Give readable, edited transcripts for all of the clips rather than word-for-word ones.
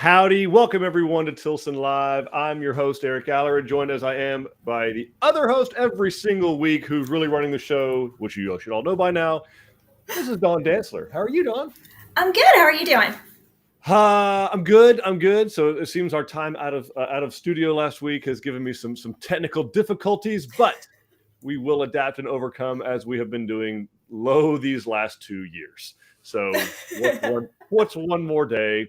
howdy. Welcome everyone to Tilson Live. I'm your host, Eric Aller, joined as I am by the other host every single week who's really running the show, which you should all know by now. This is Dawn Dantzler. How are you, Dawn? I'm good. How are you doing? I'm good. So it seems our time out of studio last week has given me some technical difficulties, but we will adapt and overcome as we have been doing these last 2 years. So what's one more day?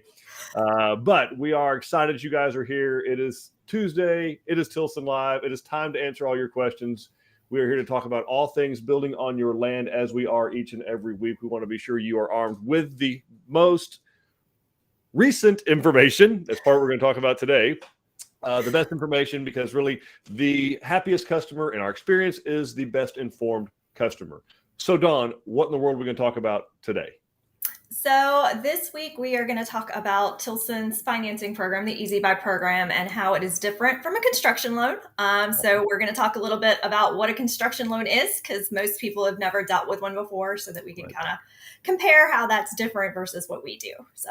But we are excited you guys are here. It is Tuesday. It is Tilson Live. It is time to answer all your questions. We are here to talk about all things building on your land as we are each and every week. We want to be sure you are armed with the most recent information. That's part we're going to talk about today. The best information, because really the happiest customer in our experience is the best informed customer. So Dawn, what in the world are we going to talk about today? So this week we are going to talk about Tilson's financing program, the EasyBuy program, and how it is different from a construction loan. So we're going to talk a little bit about what a construction loan is, because most people have never dealt with one before, so that we can kind of compare how that's different versus what we do. So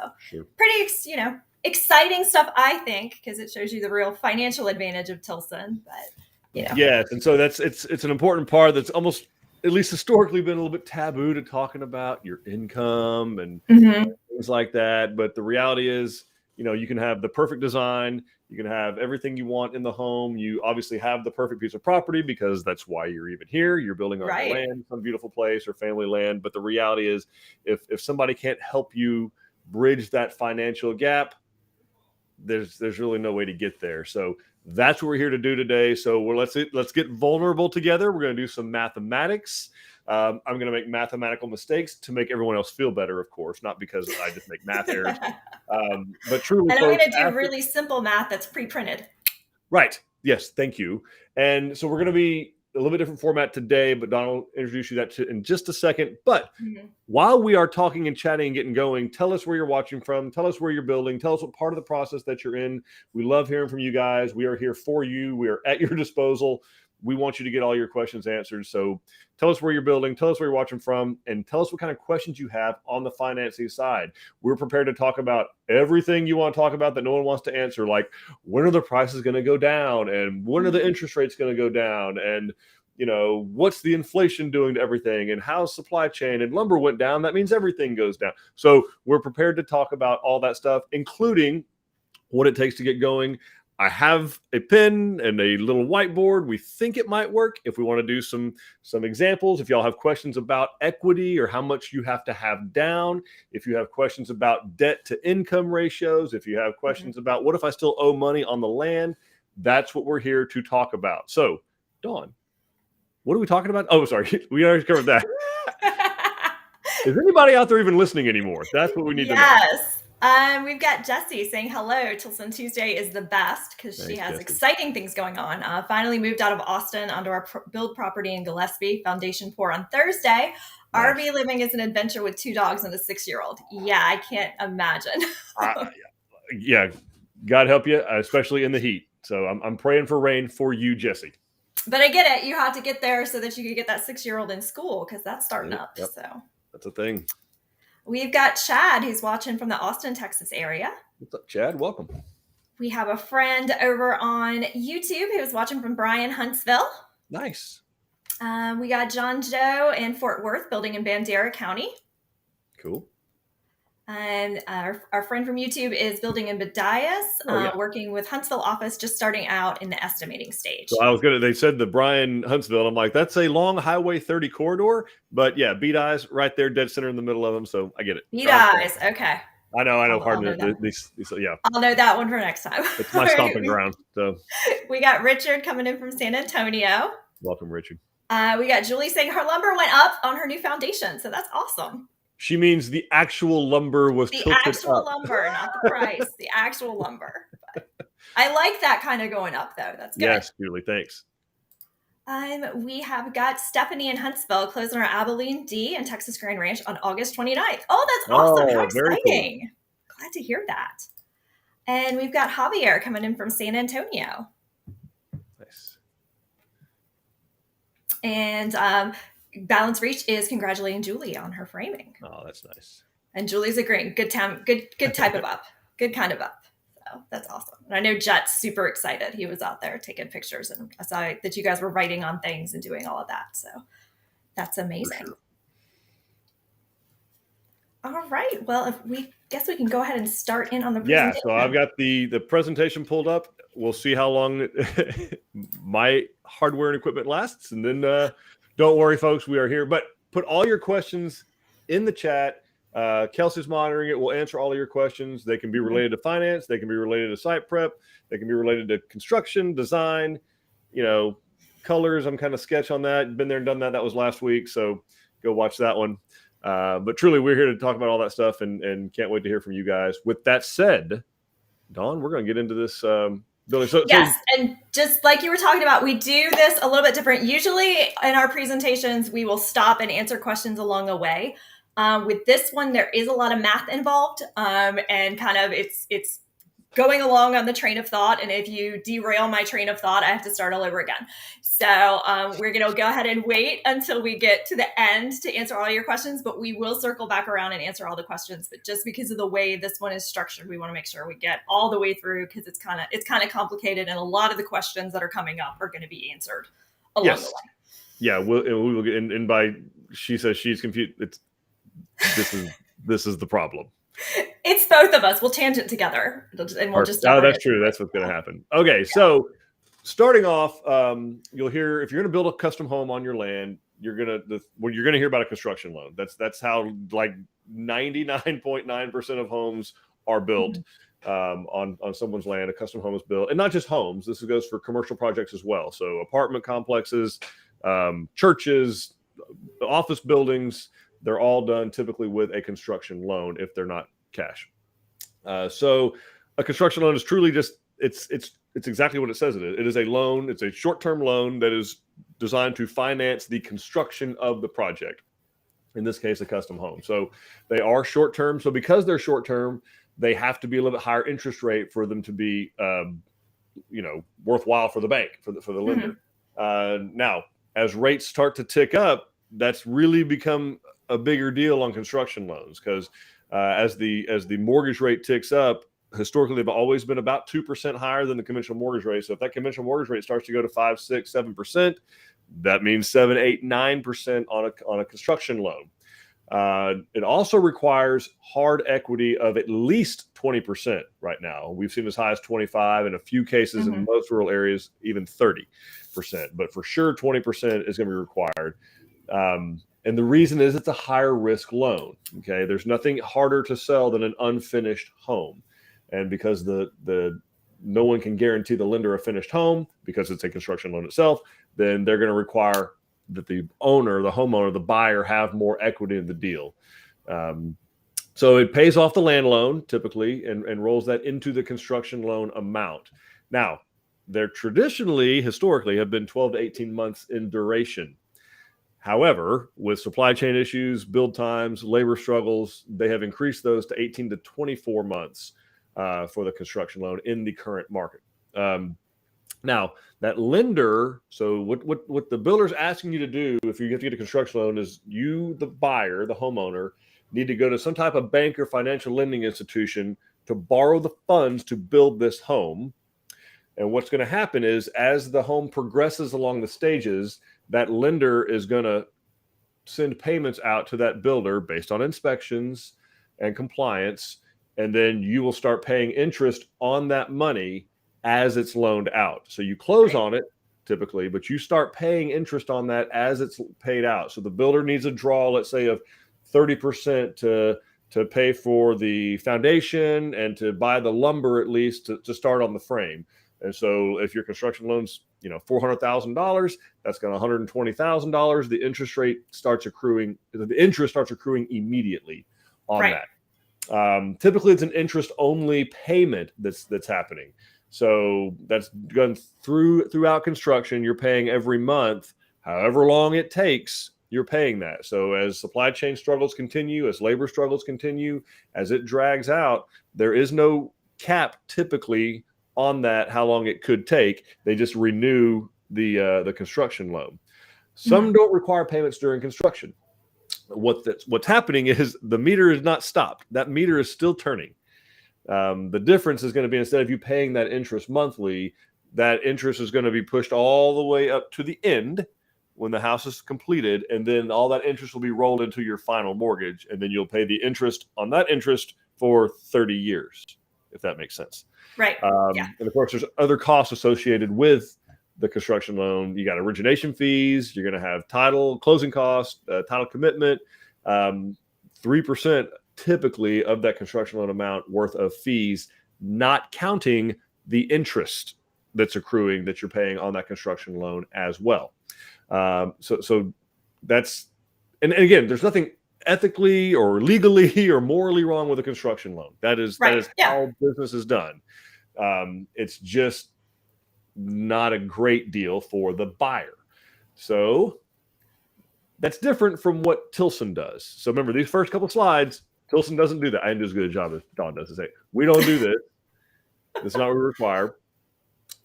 pretty, exciting stuff, I think, because it shows you the real financial advantage of Tilson. But yes, and so it's an important part that's almost, at least historically, been a little bit taboo to talking about your income and things like that. But the reality is, you can have the perfect design, you can have everything you want in the home. You obviously have the perfect piece of property because that's why you're even here. You're building on your land, some beautiful place or family land. But the reality is, if somebody can't help you bridge that financial gap, there's really no way to get there. So that's what we're here to do today. So let's get vulnerable together. We're going to do some mathematics. I'm going to make mathematical mistakes to make everyone else feel better, of course, not because I just make math errors. But truly, and I'm going to do really simple math that's pre-printed. Right. Yes. Thank you. And so we're going to be a little bit different format today, but Don will introduce you in just a second. But while we are talking and chatting and getting going, tell us where you're watching from. Tell us where you're building. Tell us what part of the process that you're in. We love hearing from you guys. We are here for you. We are at your disposal. We want you to get all your questions answered. So tell us where you're building, tell us where you're watching from, and tell us what kind of questions you have on the financing side. We're prepared to talk about everything you want to talk about that no one wants to answer, like when are the prices going to go down, and when are the interest rates going to go down, and what's the inflation doing to everything, and how's supply chain, and lumber went down. That means everything goes down. So we're prepared to talk about all that stuff, including what it takes to get going. I have a pen and a little whiteboard. We think it might work if we want to do some examples. If y'all have questions about equity or how much you have to have down, if you have questions about debt to income ratios, if you have questions about what if I still owe money on the land, that's what we're here to talk about. So, Dawn, what are we talking about? Oh, sorry. We already covered that. Is anybody out there even listening anymore? That's what we need to know. Yes. We've got Jessie saying hello. Tilson Tuesday is the best because she has exciting things going on. Finally moved out of Austin onto our build property in Gillespie. Foundation pour on Thursday. Nice. RV living is an adventure with 2 dogs and a 6-year-old. Yeah, I can't imagine. Yeah, God help you, especially in the heat. So I'm praying for rain for you, Jessie. But I get it. You have to get there so that you can get that 6-year-old in school because that's starting up. Yep. So that's a thing. We've got Chad, who's watching from the Austin, Texas area. What's up, Chad? Welcome. We have a friend over on YouTube who's watching from Bryan, Huntsville. Nice. We got John Joe in Fort Worth, building in Bandera County. Cool. And our friend from YouTube is building in Bedias, working with Huntsville office, just starting out in the estimating stage. So they said the Bryan, Huntsville. I'm like, that's a long Highway 30 corridor. But yeah, Bedias right there, dead center in the middle of them. So I get it. Bedias, okay. I know. Pardon these, yeah. I'll know that one for next time. It's my stomping ground. So we got Richard coming in from San Antonio. Welcome, Richard. We got Julie saying her lumber went up on her new foundation. So that's awesome. She means the actual lumber was tilted up. The actual lumber, not the price. The actual lumber. But I like that kind of going up, though. That's good. Yes, Julie, thanks. We have got Stephanie in Huntsville closing our Abilene D and Texas Grand Ranch on August 29th. Oh, that's awesome. How exciting. Cool. Glad to hear that. And we've got Javier coming in from San Antonio. Nice. And Balance Reach is congratulating Julie on her framing. Oh, that's nice. And Julie's agreeing. Good time. Good type of up. Good kind of up. Oh, that's awesome. And I know Jet's super excited. He was out there taking pictures, and I saw that you guys were writing on things and doing all of that. So that's amazing. Sure. All right. Well, if we guess we can go ahead and start in on the Yeah, presentation. so I've got the presentation pulled up. We'll see how long my hardware and equipment lasts, and then don't worry, folks, we are here. But put all your questions in the chat. Kelsey's monitoring it. We'll answer all of your questions. They can be related to finance. They can be related to site prep. They can be related to construction, design, colors. I'm kind of sketch on that. Been there and done that. That was last week. So go watch that one. But truly, we're here to talk about all that stuff and can't wait to hear from you guys. With that said, Dawn, we're going to get into this building. Yes, and just like you were talking about, we do this a little bit different. Usually in our presentations, we will stop and answer questions along the way. With this one, there is a lot of math involved, and kind of it's going along on the train of thought. And if you derail my train of thought, I have to start all over again. So we're going to go ahead and wait until we get to the end to answer all your questions, but we will circle back around and answer all the questions. But just because of the way this one is structured, we want to make sure we get all the way through, because it's kind of complicated, and a lot of the questions that are coming up are going to be answered along the way. Yeah, we will get. And by she says she's confused. This is the problem. It's both of us. We'll tangent together, and we'll just. Oh, that's true. That's what's going to happen. Okay, yeah. So starting off, you'll hear if you're going to build a custom home on your land, you're going to hear about a construction loan. That's how like 99.9% of homes are built on someone's land. A custom home is built, and not just homes. This goes for commercial projects as well. So apartment complexes, churches, office buildings. They're all done typically with a construction loan if they're not cash. So a construction loan is truly just, it's exactly what it says it is. It is a loan. It's a short-term loan that is designed to finance the construction of the project. In this case, a custom home. So they are short-term. So because they're short-term, they have to be a little bit higher interest rate for them to be, worthwhile for the bank, for the lender. Now, as rates start to tick up, that's really become a bigger deal on construction loans, because as the mortgage rate ticks up, historically they've always been about 2% higher than the conventional mortgage rate. So if that conventional mortgage rate starts to go to 5, 6, 7%, that means 7, 8, 9% on a construction loan. It also requires hard equity of at least 20% right now. We've seen as high as 25, in a few cases in most rural areas, even 30%. But for sure, 20% is going to be required. And the reason is it's a higher risk loan. Okay, there's nothing harder to sell than an unfinished home, and because no one can guarantee the lender a finished home because it's a construction loan itself, then they're going to require that the owner, the homeowner, the buyer have more equity in the deal. So it pays off the land loan typically and rolls that into the construction loan amount. Now, they're historically have been 12 to 18 months in duration. However, with supply chain issues, build times, labor struggles, they have increased those to 18 to 24 months for the construction loan in the current market. Now, that lender, so what the builder's asking you to do if you have to get a construction loan is you, the buyer, the homeowner, need to go to some type of bank or financial lending institution to borrow the funds to build this home. And what's going to happen is as the home progresses along the stages, that lender is going to send payments out to that builder based on inspections and compliance. And then you will start paying interest on that money as it's loaned out. So you close on it typically, but you start paying interest on that as it's paid out. So the builder needs a draw, let's say, of 30% to pay for the foundation and to buy the lumber, at least to start on the frame. And so if your construction loan's, $400,000, that's got $120,000. The interest starts accruing immediately on that. Typically, it's an interest-only payment that's happening. So that's done throughout construction. You're paying every month, however long it takes. You're paying that. So as supply chain struggles continue, as labor struggles continue, as it drags out, there is no cap typically on that, how long it could take. They just renew the construction loan. Some don't require payments during construction. What's happening is the meter is not stopped. That meter is still turning. The difference is going to be, instead of you paying that interest monthly, that interest is going to be pushed all the way up to the end when the house is completed, and then all that interest will be rolled into your final mortgage, and then you'll pay the interest on that interest for 30 years, if that makes sense. Right. Yeah. And of course, there's other costs associated with the construction loan. You got origination fees. You're going to have title, closing costs, title commitment, 3% typically of that construction loan amount worth of fees, not counting the interest that's accruing that you're paying on that construction loan as well. So that's, and again, there's nothing ethically or legally or morally wrong with a construction loan. That is how business is done. It's just not a great deal for the buyer. So that's different from what Tilson does. So remember, these first couple slides, Tilson doesn't do that. I didn't do as good a job as Dawn does to say, we don't do this. That's not what we require.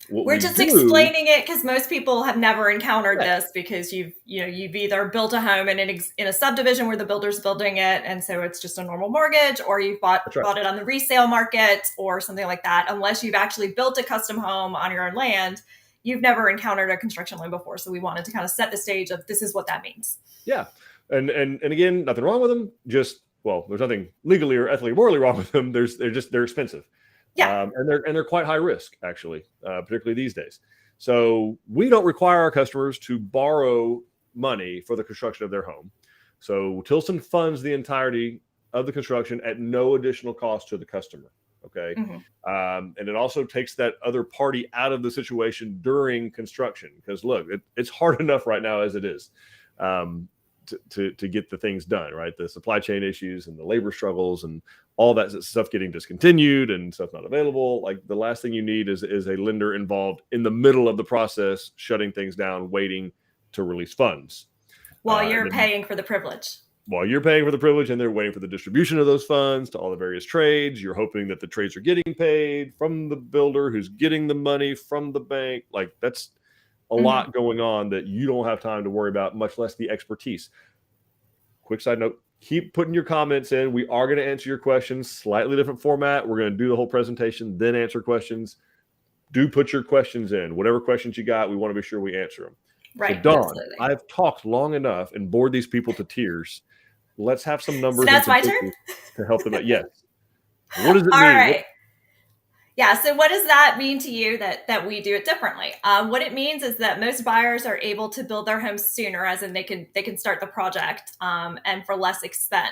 We're just explaining it because most people have never encountered this, because you've either built a home in a subdivision where the builder's building it, and so it's just a normal mortgage, or you've bought it on the resale market or something like that. Unless you've actually built a custom home on your own land, you've never encountered a construction loan before. So we wanted to kind of set the stage of this is what that means. Yeah, and again, nothing wrong with them. Just, well, there's nothing legally or ethically, morally wrong with them. They're expensive. Yeah. And they're quite high risk, actually, particularly these days. So we don't require our customers to borrow money for the construction of their home. So Tilson funds the entirety of the construction at no additional cost to the customer. Okay. Mm-hmm. And it also takes that other party out of the situation during construction, because look, it's hard enough right now as it is. To get the things done, right? The supply chain issues and the labor struggles and all that stuff getting discontinued and stuff not available. Like, the last thing you need is a lender involved in the middle of the process, shutting things down, waiting to release funds. While you're paying for the privilege. While you're paying for the privilege, and they're waiting for the distribution of those funds to all the various trades. You're hoping that the trades are getting paid from the builder who's getting the money from the bank. Like, that's a lot going on that you don't have time to worry about, much less the expertise. Quick side note, keep putting your comments in. We are going to answer your questions, slightly different format. We're going to do the whole presentation, then answer questions. Do put your questions in. Whatever questions you got, we want to be sure we answer them. Right. So Dawn, I've talked long enough and bored these people to tears. Let's have some numbers. So that's my turn? To help them out. Yes. What does it All mean? Right. Yeah. So what does that mean to you that we do it differently? What it means is that most buyers are able to build their homes sooner, as in they can start the project and for less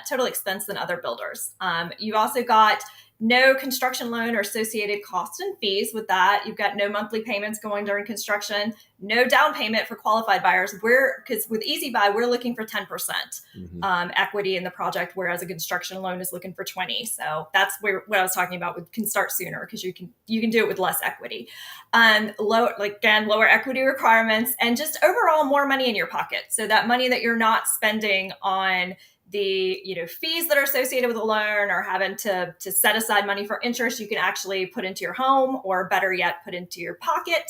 total expense than other builders. You've also got no construction loan or associated costs and fees with that. You've got no monthly payments going during construction, no down payment for qualified buyers. Because with EasyBuy, we're looking for 10% equity in the project, whereas a construction loan is looking for 20%. So that's what I was talking about with can start sooner, because you can do it with less equity. Lower equity requirements, and just overall more money in your pocket. So that money that you're not spending on the fees that are associated with a loan, or having to set aside money for interest, you can actually put into your home, or better yet, put into your pocket.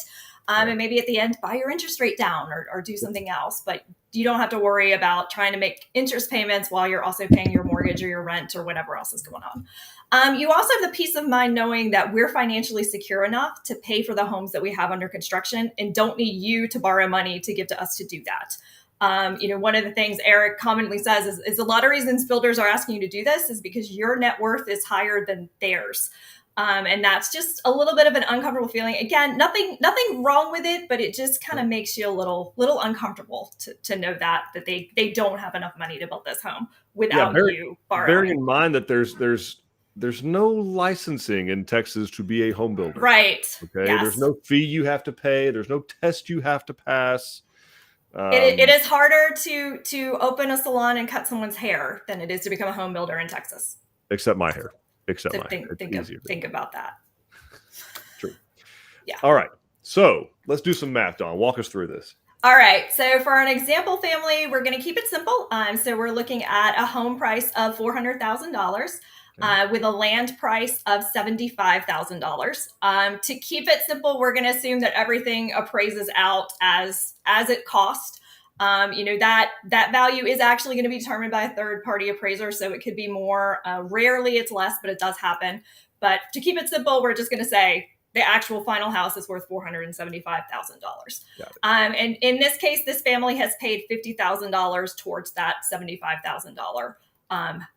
And maybe at the end, buy your interest rate down or do something else. But you don't have to worry about trying to make interest payments while you're also paying your mortgage or your rent or whatever else is going on. You also have the peace of mind knowing that we're financially secure enough to pay for the homes that we have under construction, and don't need you to borrow money to give to us to do that. One of the things Eric commonly says is a lot of reasons builders are asking you to do this is because your net worth is higher than theirs. And that's just a little bit of an uncomfortable feeling. Again, nothing wrong with it, but it just kind of makes you a little uncomfortable to know that they don't have enough money to build this home without you borrowing. Bearing in mind that there's no licensing in Texas to be a home builder. Right. Okay. Yes. There's no fee you have to pay. There's no test you have to pass. It is harder to open a salon and cut someone's hair than it is to become a home builder in Texas. Except my hair. Think about that. True. Yeah. All right. So let's do some math, Dawn. Walk us through this. All right. So for an example family, we're going to keep it simple. So we're looking at a home price of $400,000. With a land price of $75,000. To keep it simple, we're going to assume that everything appraises out as it cost. That value is actually going to be determined by a third-party appraiser, so it could be more. Rarely it's less, but it does happen. But to keep it simple, we're just going to say the actual final house is worth $475,000. And in this case, this family has paid $50,000 towards that $75,000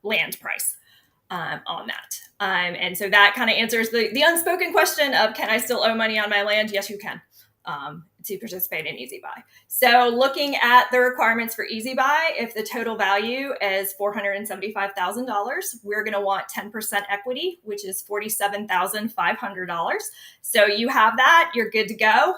land price on that. And so that kind of answers the unspoken question of, can I still owe money on my land? Yes, you can. To participate in EasyBuy. So looking at the requirements for EasyBuy, if the total value is $475,000, we're going to want 10% equity, which is $47,500. So you have that, you're good to go.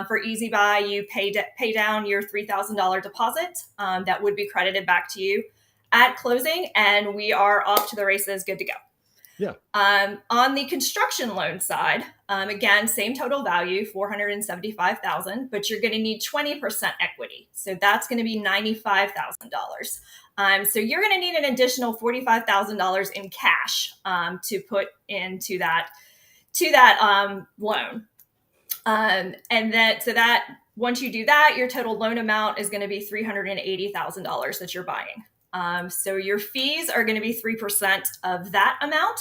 For EasyBuy, you pay down your $3,000 deposit that would be credited back to you at closing, and we are off to the races, good to go. Yeah. On the construction loan side, again, same total value, $475,000, but you're going to need 20% equity. So that's going to be $95,000. So you're going to need an additional $45,000 in cash to put into that loan. And that once you do that, your total loan amount is going to be $380,000 that you're buying. So your fees are going to be 3% of that amount,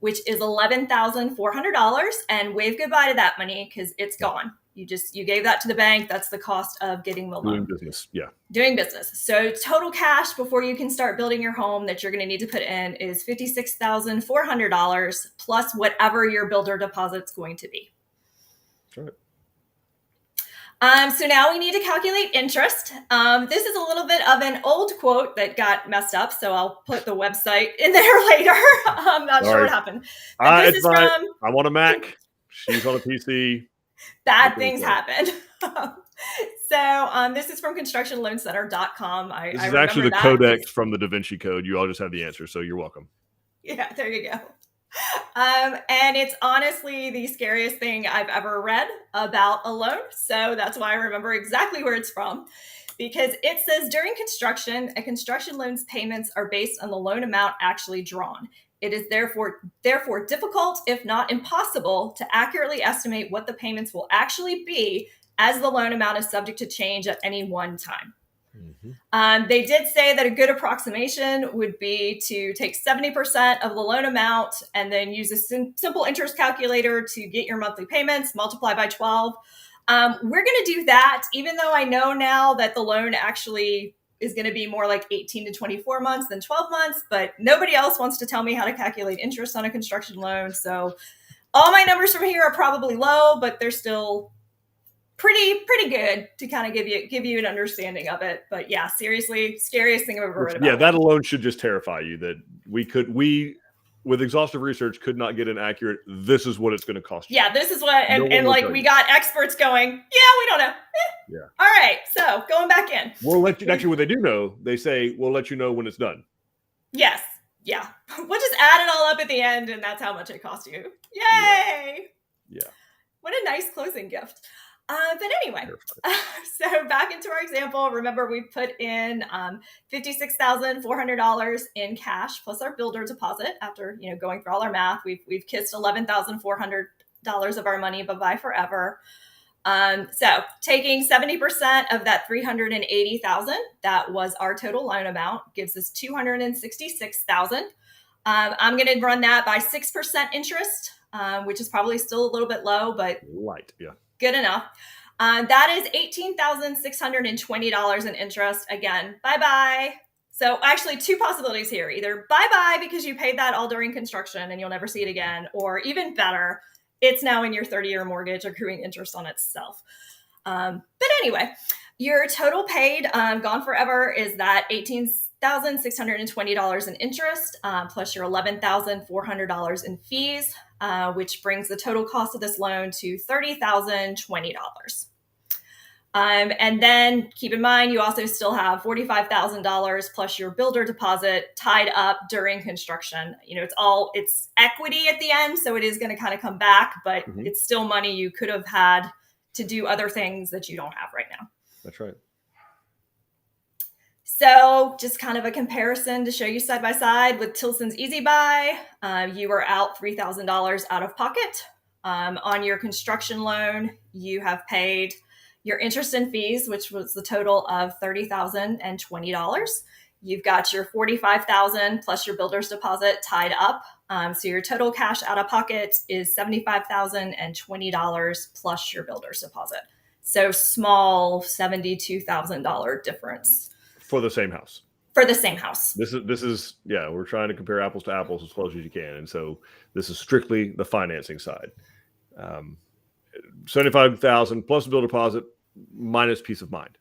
which is $11,400, and wave goodbye to that money because it's gone. You gave that to the bank. That's the cost of getting the loan. Doing business. Yeah. Doing business. So total cash before you can start building your home that you're going to need to put in is $56,400 plus whatever your builder deposit's going to be. That's right. So now we need to calculate interest. This is a little bit of an old quote that got messed up, so I'll put the website in there later. I'm not sure what happened. This is from, I'm on a Mac. She's on a PC. Bad things happen. So this is from constructionloancenter.com. This is actually the codex from the Da Vinci Code. You all just have the answer, so you're welcome. Yeah, there you go. And it's honestly the scariest thing I've ever read about a loan. So that's why I remember exactly where it's from, because it says during construction, a construction loan's payments are based on the loan amount actually drawn. It is therefore difficult, if not impossible, to accurately estimate what the payments will actually be, as the loan amount is subject to change at any one time. Mm-hmm. They did say that a good approximation would be to take 70% of the loan amount and then use a simple interest calculator to get your monthly payments, multiply by 12. We're going to do that, even though I know now that the loan actually is going to be more like 18 to 24 months than 12 months, but nobody else wants to tell me how to calculate interest on a construction loan. So all my numbers from here are probably low, but they're still pretty good to kind of give you an understanding of it. But yeah, seriously, scariest thing I've ever read about. Yeah, that alone should just terrify you that we with exhaustive research could not get an accurate, this is what it's going to cost you. Yeah, this is what, and like we got experts going, yeah, we don't know. Yeah. All right, so going back in. We'll let you, actually what they do know, they say, we'll let you know when it's done. Yes, yeah. We'll just add it all up at the end and that's how much it cost you. Yay! Yeah. What a nice closing gift. But anyway, so back into our example, remember we put in $56,400 in cash plus our builder deposit. After going through all our math, we've kissed $11,400 of our money bye-bye forever. So taking 70% of that $380,000, that was our total loan amount, gives us $266,000. I'm going to run that by 6% interest, which is probably still a little bit low, but light, yeah. Good enough. That is $18,620 in interest. Again, bye-bye. So actually two possibilities here. Either bye-bye because you paid that all during construction and you'll never see it again, or even better, it's now in your 30-year mortgage accruing interest on itself. But anyway, your total paid gone forever is that $18,620 in interest plus your $11,400 in fees, which brings the total cost of this loan to $30,020. And then keep in mind, you also still have $45,000 plus your builder deposit tied up during construction. It's equity at the end, so it is going to kind of come back, but it's still money you could have had to do other things that you don't have right now. That's right. So just kind of a comparison to show you side by side with Tilson's EasyBuy. You are out $3,000 out of pocket. On your construction loan, you have paid your interest and fees, which was the total of $30,020. You've got your $45,000 plus your builder's deposit tied up So your total cash out of pocket is $75,020 plus your builder's deposit. So small $72,000 difference for the same house. For the same house. This is yeah. We're trying to compare apples to apples as close as you can, and so this is strictly the financing side. 75,000 plus bill deposit minus peace of mind,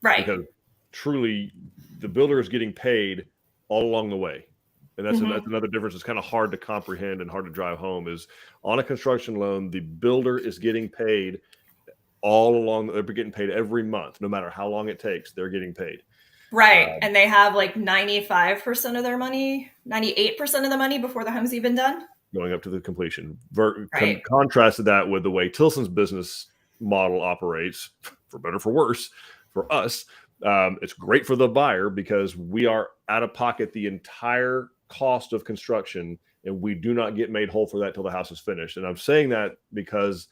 right? Because truly, the builder is getting paid all along the way, and that's another difference. It's kind of hard to comprehend and hard to drive home. Is on a construction loan, the builder is getting paid all along. They're getting paid every month, no matter how long it takes. They're getting paid. Right. And they have like 95% of their money, 98% of the money before the home's even done. Going up to the completion. Contrasted that with the way Tilson's business model operates, for better or for worse, for us, it's great for the buyer because we are out of pocket the entire cost of construction, and we do not get made whole for that till the house is finished. And I'm saying that because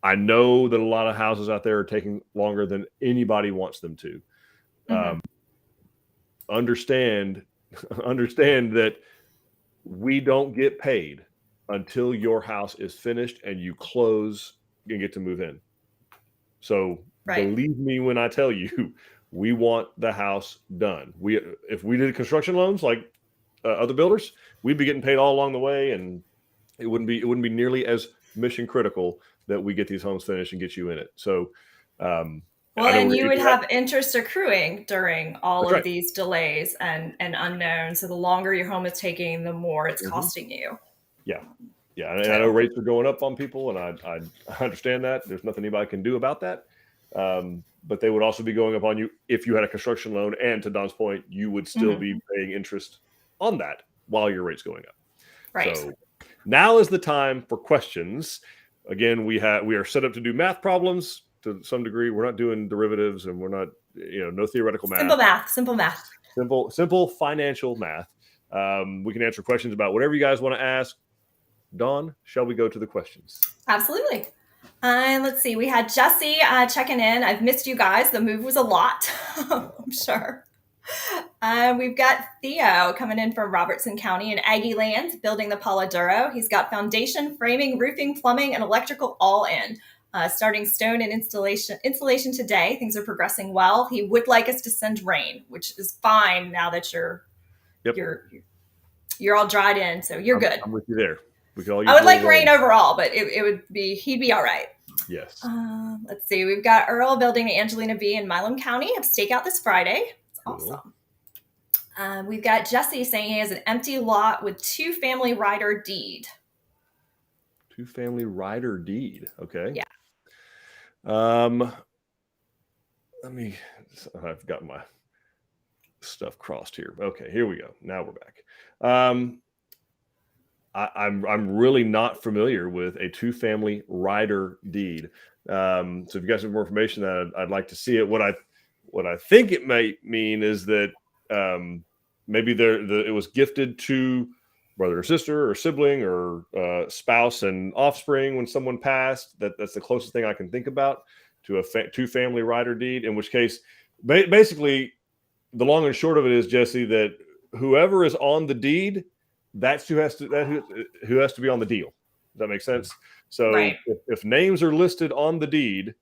I know that a lot of houses out there are taking longer than anybody wants them to. Understand that we don't get paid until your house is finished and you close and get to move in. So believe me when I tell you, we want the house done. If we did construction loans like other builders, we'd be getting paid all along the way, and it wouldn't be nearly as mission critical that we get these homes finished and get you in it. So well, and you would have interest accruing during all of these delays and unknowns. So the longer your home is taking, the more it's costing you. Yeah. Yeah. And I know rates are going up on people, and I understand that. There's nothing anybody can do about that. But they would also be going up on you if you had a construction loan. And to Don's point, you would still be paying interest on that while your rate's going up. Right. So now is the time for questions. Again, we are set up to do math problems. To some degree, we're not doing derivatives, and we're not, no theoretical math. Simple math. Simple financial math. We can answer questions about whatever you guys want to ask. Dawn, shall we go to the questions? Absolutely. Let's see. We had Jesse checking in. I've missed you guys. The move was a lot, I'm sure. We've got Theo coming in from Robertson County in Aggie Lands, building the Palo Duro. He's got foundation, framing, roofing, plumbing, and electrical all in. Starting stone and insulation today. Things are progressing well. He would like us to send rain, which is fine now that you're all dried in, so you're good. I'm with you there. I would like rain overall, but he'd be all right. Yes. Let's see. We've got Earl building Angelina B in Milam County. Have stakeout this Friday. It's awesome. We've got Jesse saying he has an empty lot with 2-family rider deed. 2-family rider deed. Okay. Yeah. I've got my stuff crossed here. Okay, here we go. Now we're back. I'm really not familiar with a 2-family rider deed. So if you guys have more information that I'd like to see it. What I think it may mean is that maybe it was gifted to brother or sister or sibling or spouse and offspring when someone passed. That's the closest thing I can think about to a 2-family rider deed, in which case basically the long and short of it is, Jesse, that whoever is on the deed, that's who has to be on the deal. Does that make sense? So if names are listed on the deed,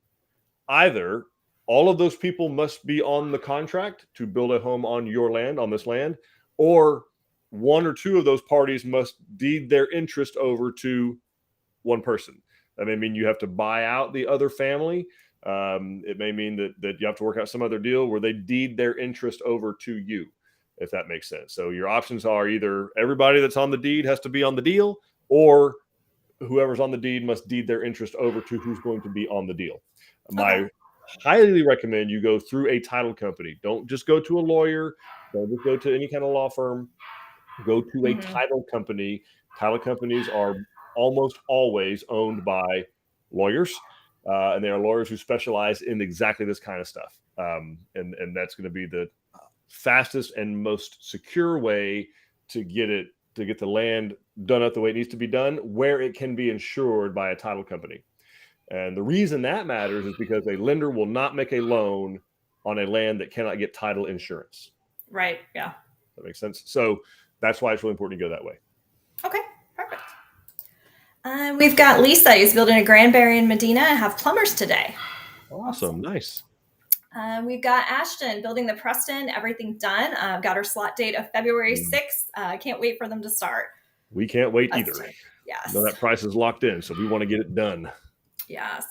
either all of those people must be on the contract to build a home on your land, on this land, or one or two of those parties must deed their interest over to one person. That may mean you have to buy out the other family. It may mean that you have to work out some other deal where they deed their interest over to you, if that makes sense. So your options are either everybody that's on the deed has to be on the deal, or whoever's on the deed must deed their interest over to who's going to be on the deal. I highly recommend you go through a title company. Don't just go to a lawyer. Don't just go to any kind of law firm. Go to a title company. Title companies are almost always owned by lawyers, and they are lawyers who specialize in exactly this kind of stuff. And that's going to be the fastest and most secure way to get the land done up the way it needs to be done, where it can be insured by a title company. And the reason that matters is because a lender will not make a loan on a land that cannot get title insurance. Right. Yeah. That makes sense. So that's why it's really important to go that way. Okay, perfect. We've got Lisa, who's building a Granbury in Medina and have plumbers today. Awesome. Nice. We've got Ashton building the Preston, everything done. Got her slot date of February 6th. Can't wait for them to start. We can't wait Us either. too. Yes. No, that price is locked in, so we want to get it done. Yes.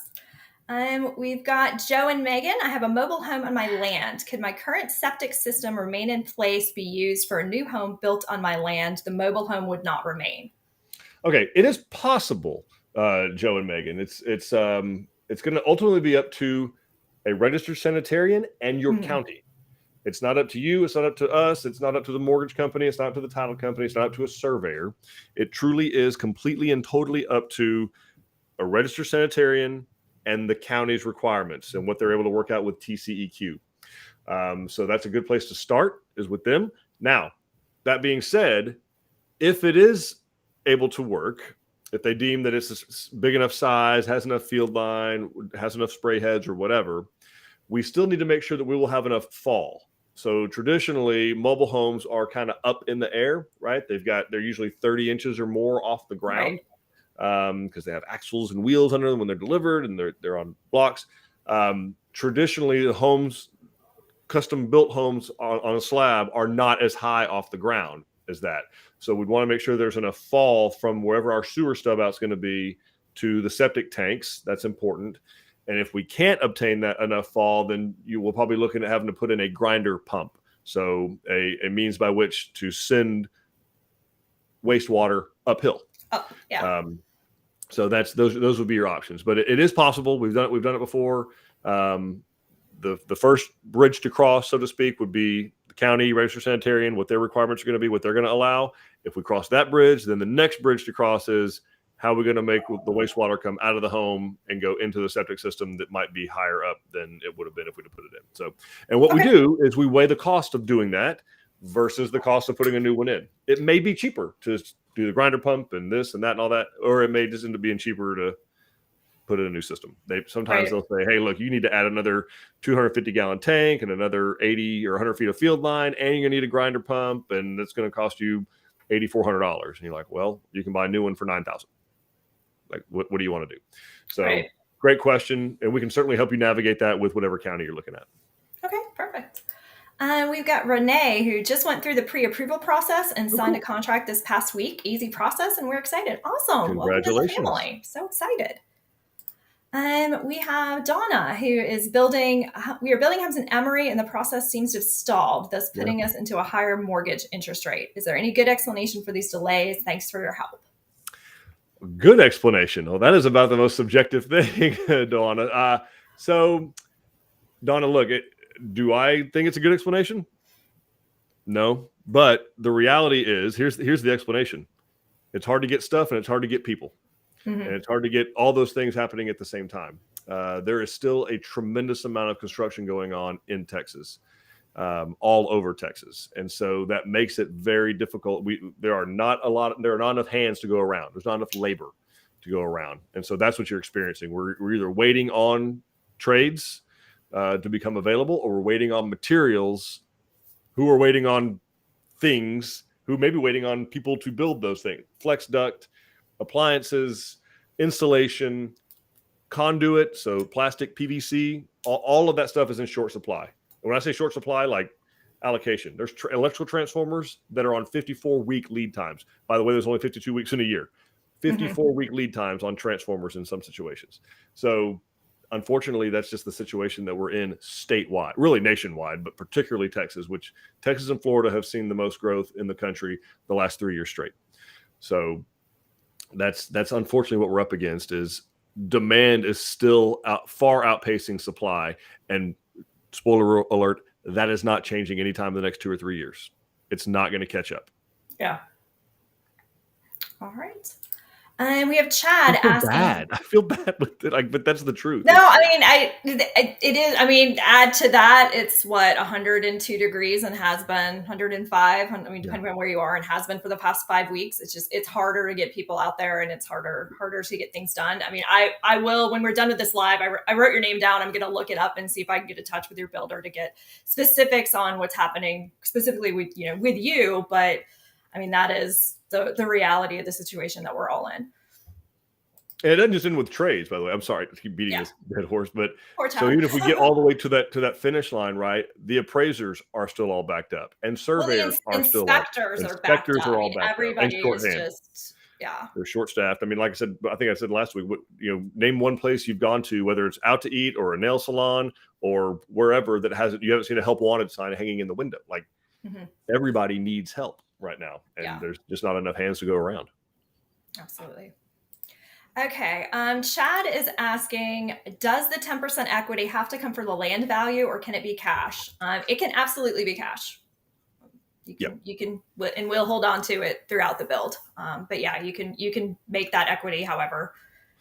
We've got Joe and Megan. I have a mobile home on my land. Could my current septic system remain in place, be used for a new home built on my land? The mobile home would not remain. Okay, it is possible, Joe and Megan. It's going to ultimately be up to a registered sanitarian and your county. It's not up to you. It's not up to us. It's not up to the mortgage company. It's not up to the title company. It's not up to a surveyor. It truly is completely and totally up to a registered sanitarian and the county's requirements and what they're able to work out with TCEQ. So that's a good place to start, is with them. Now, that being said, if it is able to work, if they deem that it's a big enough size, has enough field line, has enough spray heads or whatever, we still need to make sure that we will have enough fall. So traditionally, mobile homes are kind of up in the air, right? They're usually 30 inches or more off the ground, because they have axles and wheels under them when they're delivered, and they're on blocks. Traditionally, the homes, custom built homes on a slab, are not as high off the ground as that. So we'd want to make sure there's enough fall from wherever our sewer stub out's going to be to the septic tanks. That's important. And if we can't obtain that enough fall, then you will probably looking at having to put in a grinder pump. So a means by which to send wastewater uphill. Oh, yeah. So those would be your options. But it is possible. We've done it before. The first bridge to cross, so to speak, would be the county registered sanitarian, what their requirements are going to be, what they're going to allow. If we cross that bridge, then the next bridge to cross is how we're going to make the wastewater come out of the home and go into the septic system that might be higher up than it would have been if we'd have put it in. So, and what we do is we weigh the cost of doing that versus the cost of putting a new one in. It may be cheaper to do the grinder pump and this and that and all that, or it may just end up being cheaper to put in a new system. Sometimes they'll say, hey, look, you need to add another 250-gallon tank and another 80 or 100 feet of field line, and you're going to need a grinder pump, and it's going to cost you $8,400. And you're like, well, you can buy a new one for $9,000. Like, what do you want to do? So great question. And we can certainly help you navigate that with whatever county you're looking at. Okay, perfect. We've got Renee, who just went through the pre-approval process and signed a contract this past week. Easy process, and we're excited. Awesome. Congratulations. Welcome to the family. So excited. We have Donna, who is building. We are building homes in Emory, and the process seems to have stalled, thus putting us into a higher mortgage interest rate. Is there any good explanation for these delays? Thanks for your help. Good explanation. Oh, that is about the most subjective thing, Donna. So, Donna, look, do I think it's a good explanation? No, but the reality is, here's the explanation. It's hard to get stuff, and it's hard to get people, and it's hard to get all those things happening at the same time. There is still a tremendous amount of construction going on in Texas, all over Texas, and so that makes it very difficult. There are not enough hands to go around. There's not enough labor to go around, and so that's what you're experiencing. We're either waiting on trades to become available, or we're waiting on materials, who are waiting on things, who may be waiting on people to build those things. Flex duct, appliances, installation, conduit, so plastic, PVC, all of that stuff is in short supply. And when I say short supply, like allocation, there's electrical transformers that are on 54-week lead times. By the way, there's only 52 weeks in a year. 54-week lead times on transformers in some situations. So unfortunately, that's just the situation that we're in statewide, really nationwide, but particularly Texas, which Texas and Florida have seen the most growth in the country the last 3 years straight. So that's unfortunately what we're up against, is demand is still far outpacing supply. And spoiler alert, that is not changing anytime in the next 2 or 3 years. It's not going to catch up. Yeah. All right. And we have Chad asking. I feel bad with it, but that's the truth. No, I mean, it is. I mean, add to that, it's 102 degrees and has been 105. I mean, depending on where you are, and has been for the past 5 weeks. It's harder to get people out there, and it's harder to get things done. I mean, I will, when we're done with this live, I wrote your name down. I'm going to look it up and see if I can get in touch with your builder to get specifics on what's happening specifically with you. But I mean, that is the reality of the situation that we're all in. And it doesn't just end with trades, by the way. I'm sorry to keep beating this dead horse, but so child. even if we get all the way to that finish line, right, the appraisers are still all backed up, and surveyors are still up. Inspectors are backed Inspectors up. are I all mean, backed up, and everybody is shorthand. just, They're short-staffed. I mean, like I think I said last week, name one place you've gone to, whether it's out to eat or a nail salon or wherever, that you haven't seen a help wanted sign hanging in the window. Like everybody needs help right now, and there's just not enough hands to go around. Absolutely. Okay. Chad is asking, does the 10% equity have to come from the land value, or can it be cash? It can absolutely be cash. You can, and we'll hold on to it throughout the build. But yeah, you can make that equity however.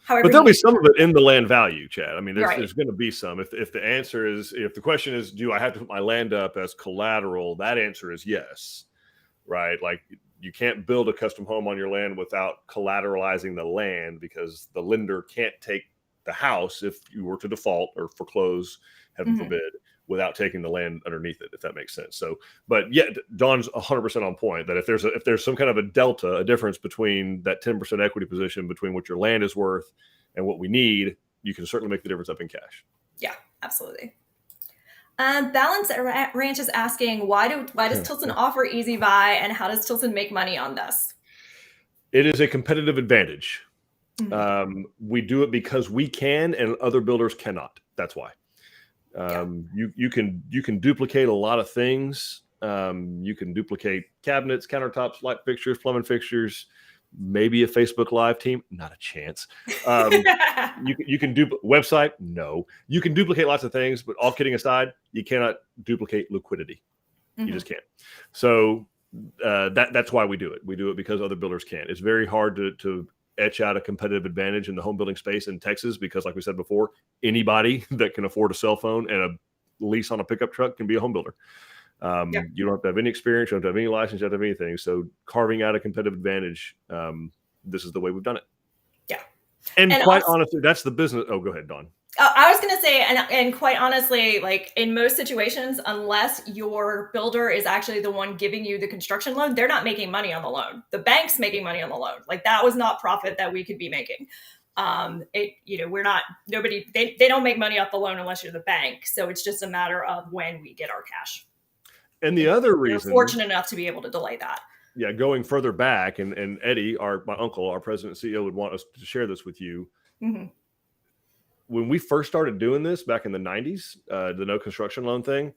But there'll be some of it in the land value, Chad. I mean, there's going to be some. If the question is, do I have to put my land up as collateral? That answer is yes, right? Like, you can't build a custom home on your land without collateralizing the land, because the lender can't take the house if you were to default or foreclose, heaven forbid, without taking the land underneath it, if that makes sense. So, but yeah, Dawn's 100% on point that if there's some kind of a difference between that 10% equity position between what your land is worth and what we need, you can certainly make the difference up in cash. Yeah, absolutely. Balance Ranch is asking, why does Tilson offer EasyBuy, and how does Tilson make money on this? It is a competitive advantage. We do it because we can, and other builders cannot. That's why. You can duplicate a lot of things. You can duplicate cabinets, countertops, light fixtures, plumbing fixtures, maybe a Facebook Live team. Not a chance. You can website. No, you can duplicate lots of things, but all kidding aside, you cannot duplicate liquidity. You just can't. So that's why we do it. We do it because other builders can't. It's very hard to etch out a competitive advantage in the home building space in Texas, because like we said before, anybody that can afford a cell phone and a lease on a pickup truck can be a home builder. You don't have to have any experience, you don't have to have any license, you don't have to have anything. So carving out a competitive advantage, this is the way we've done it. Yeah. And quite honestly, that's the business. Oh, go ahead, Dawn. I was going to say, and quite honestly, like in most situations, unless your builder is actually the one giving you the construction loan, they're not making money on the loan. The bank's making money on the loan. Like, that was not profit that we could be making. We're not, they don't make money off the loan unless you're the bank. So it's just a matter of when we get our cash. And the other reason, we're fortunate enough to be able to delay that. Yeah. Going further back, and Eddie, my uncle, our president and CEO, would want us to share this with you. When we first started doing this back in the 90s, the no construction loan thing,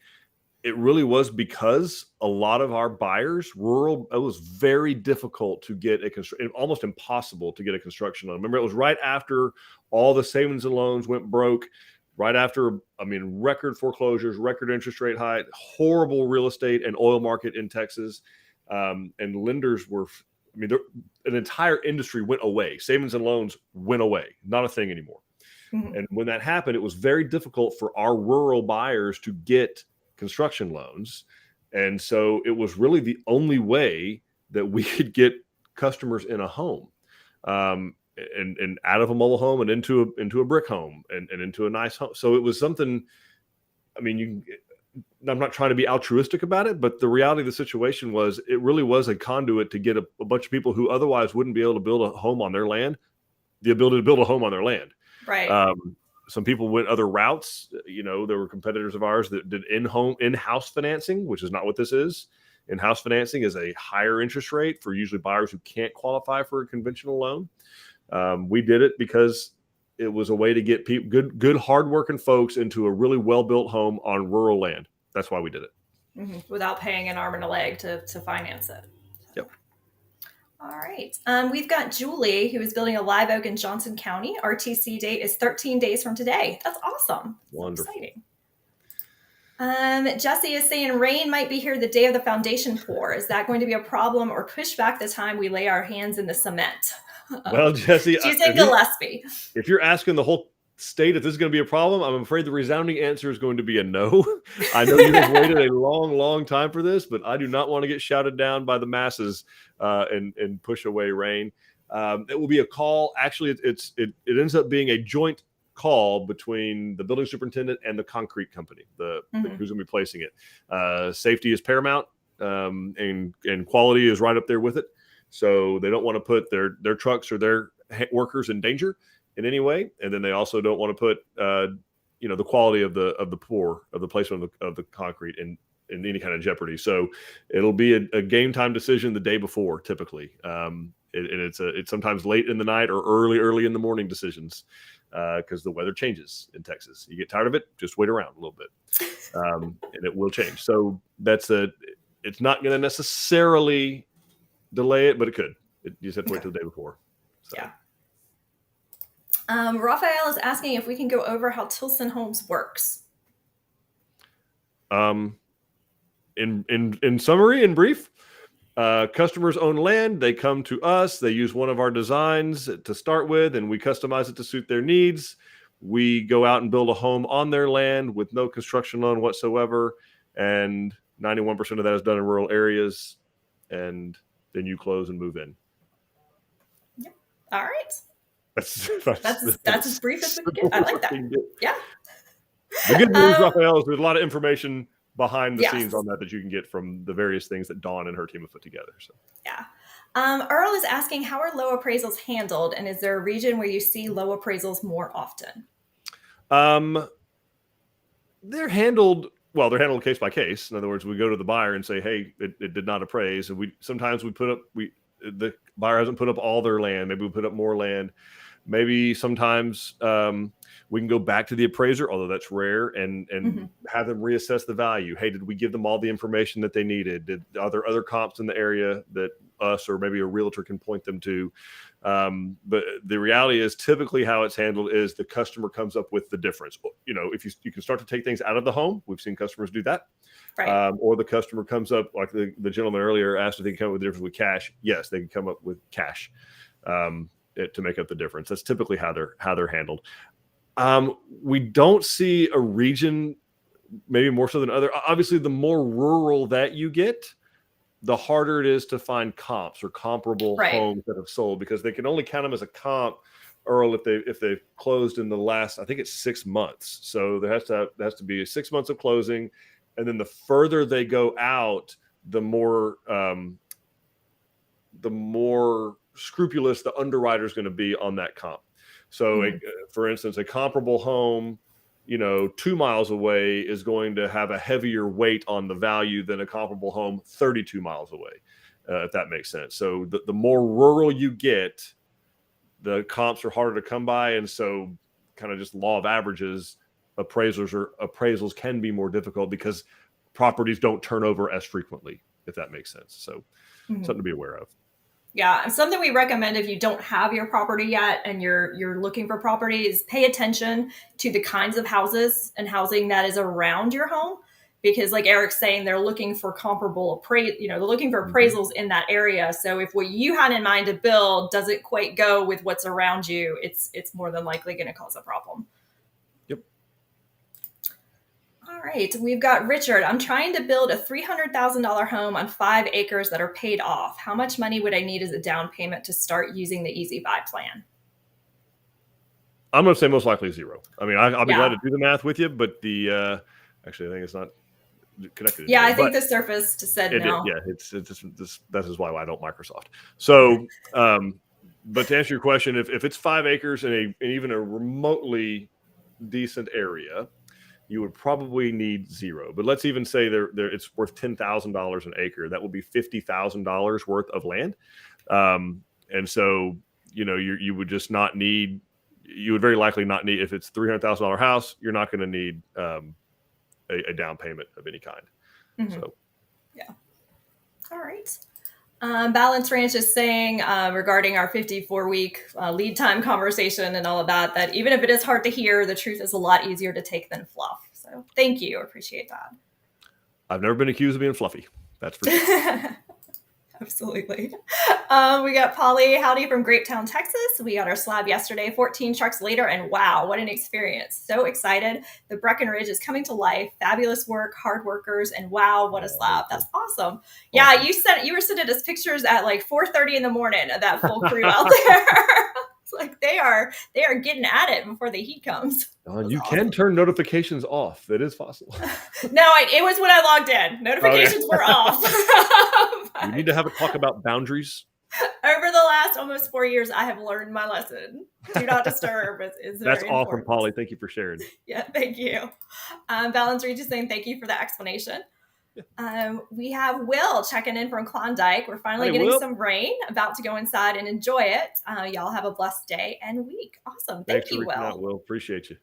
it really was because a lot of our buyers, rural, it was very difficult to get almost impossible to get a construction loan. Remember, it was right after all the savings and loans went broke, right after, record foreclosures, record interest rate high, horrible real estate and oil market in Texas. And lenders were, an entire industry went away. Savings and loans went away, not a thing anymore. And when that happened, it was very difficult for our rural buyers to get construction loans. And so it was really the only way that we could get customers in a home, and out of a mobile home and into a brick home and into a nice home. So it was something, I'm not trying to be altruistic about it, but the reality of the situation was it really was a conduit to get a bunch of people who otherwise wouldn't be able to build a home on their land, the ability to build a home on their land. Right. Some people went other routes. There were competitors of ours that did in-house financing, which is not what this is. In-house financing is a higher interest rate for usually buyers who can't qualify for a conventional loan. We did it because it was a way to get good, hardworking folks into a really well-built home on rural land. That's why we did it. Without paying an arm and a leg to finance it. Yep. All right. We've got Julie, who is building a live oak in Johnson County. RTC date is 13 days from today. That's awesome. Wonderful. Exciting. Jesse is saying rain might be here the day of the foundation pour. Is that going to be a problem, or push back the time we lay our hands in the cement? Well, Jesse, she's in Gillespie. If you're asking the whole state if this is going to be a problem, I'm afraid the resounding answer is going to be a no. I know you have waited a long time for this, but I do not want to get shouted down by the masses and push away rain. It will be a call. Actually, it ends up being a joint call between the building superintendent and the concrete company, who's going to be placing it. Safety is paramount. and quality is right up there with it. So they don't want to put their trucks or their workers in danger in any way, and then they also don't want to put the quality of the pour, of the placement of the concrete in any kind of jeopardy. So it'll be a game time decision the day before, typically, and it's sometimes late in the night or early in the morning decisions, because the weather changes in Texas. You get tired of it, just wait around a little bit, and it will change. So it's not going to necessarily delay it, but it could. You just have to wait till the day before. So. Yeah. Raphael is asking if we can go over how Tilson Homes works. In summary, in brief, customers own land. They come to us. They use one of our designs to start with, and we customize it to suit their needs. We go out and build a home on their land with no construction loan whatsoever, and 91% of that is done in rural areas, and then you close and move in. Yep. All right. That's as brief as we can get. I like that. Yeah. The good news, Raphael, is there's a lot of information behind the yes. scenes on that you can get from the various things that Dawn and her team have put together. So yeah. Earl is asking, how are low appraisals handled, and is there a region where you see low appraisals more often? They're handled case by case. In other words, we go to the buyer and say, hey, it did not appraise, and sometimes the buyer hasn't put up all their land. Maybe we put up more land. Maybe sometimes we can go back to the appraiser, although that's rare, and have them reassess the value. Hey, did we give them all the information that they needed? Are there other comps in the area that us or maybe a realtor can point them to? But the reality is, typically how it's handled is the customer comes up with the difference. If you can start to take things out of the home, we've seen customers do that. Right. Or the customer comes up, like the gentleman earlier asked if they can come up with the difference with cash. Yes, they can come up with cash to make up the difference. That's typically how they're handled. We don't see a region, maybe more so than other. Obviously, the more rural that you get, the harder it is to find comps or comparable homes that have sold, because they can only count them as a comp, Earl, if they've closed in the last, I think it's 6 months. So there has to be 6 months of closing, and then the further they go out, the more scrupulous the underwriter is going to be on that comp. So, for instance, a comparable home, 2 miles away is going to have a heavier weight on the value than a comparable home 32 miles away, if that makes sense. So the more rural you get, the comps are harder to come by. And so kind of just law of averages, appraisals can be more difficult because properties don't turn over as frequently, if that makes sense. So something to be aware of. Yeah, something we recommend if you don't have your property yet and you're looking for property is pay attention to the kinds of houses and housing that is around your home, because like Eric's saying, they're looking for comparable they're looking for appraisals in that area. So if what you had in mind to build doesn't quite go with what's around you, it's more than likely going to cause a problem. All right, we've got Richard. I'm trying to build a $300,000 home on 5 acres that are paid off. How much money would I need as a down payment to start using the EasyBuy plan? I'm going to say most likely zero. I mean, I'll be glad to do the math with you, but actually, I think it's not connected. Yeah, I think the surface just said no. Yeah, it's just that is why I don't Microsoft. So, but to answer your question, if it's 5 acres in even a remotely decent area, you would probably need zero. But let's even say it's worth $10,000 an acre. That would be $50,000 worth of land. And so, you would just not need. You would very likely not need, if it's $300,000 house, you're not going to need a down payment of any kind. So, yeah. All right. Balance Ranch is saying regarding our 54-week lead time conversation and all of that even if it is hard to hear, the truth is a lot easier to take than fluff. So thank you. Appreciate that. I've never been accused of being fluffy. That's for sure. Absolutely. We got Polly Howdy from Grapetown, Texas. We got our slab yesterday, 14 trucks later, and wow, what an experience. So excited. The Breckenridge is coming to life. Fabulous work, hard workers, and wow, what a slab. That's awesome. Yeah, you were sending us pictures at like 4:30 in the morning of that full crew out there. It's like they are getting at it before the heat comes. You can turn notifications off. That is possible. No, it was when I logged in. Notifications were off. We need to have a talk about boundaries. Over the last almost 4 years, I have learned my lesson. Do not disturb. Is That's very awesome, important. Polly. Thank you for sharing. Yeah, thank you. Valence Reed is saying thank you for the explanation. We have Will checking in from Klondike. We're finally getting some rain, about to go inside and enjoy it. Y'all have a blessed day and week. Awesome. Thank you, Will. Out, Will. Appreciate you.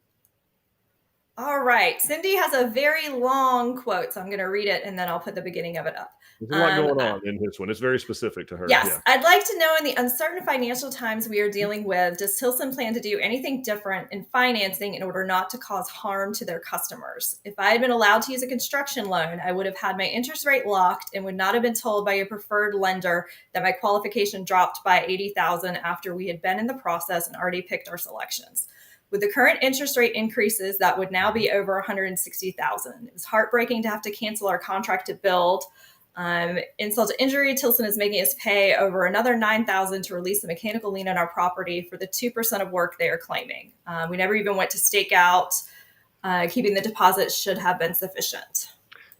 All right. Cindy has a very long quote, so I'm going to read it and then I'll put the beginning of it up. There's a lot going on in this one. It's very specific to her. Yes. Yeah. I'd like to know, in the uncertain financial times we are dealing with, does Tilson plan to do anything different in financing in order not to cause harm to their customers? If I had been allowed to use a construction loan, I would have had my interest rate locked and would not have been told by a preferred lender that my qualification dropped by $80,000 after we had been in the process and already picked our selections. With the current interest rate increases, that would now be over $160,000. It was heartbreaking to have to cancel our contract to build. Insult to injury, Tilson is making us pay over another $9,000 to release the mechanical lien on our property for the 2% of work they are claiming. We never even went to stake out. Keeping the deposit should have been sufficient.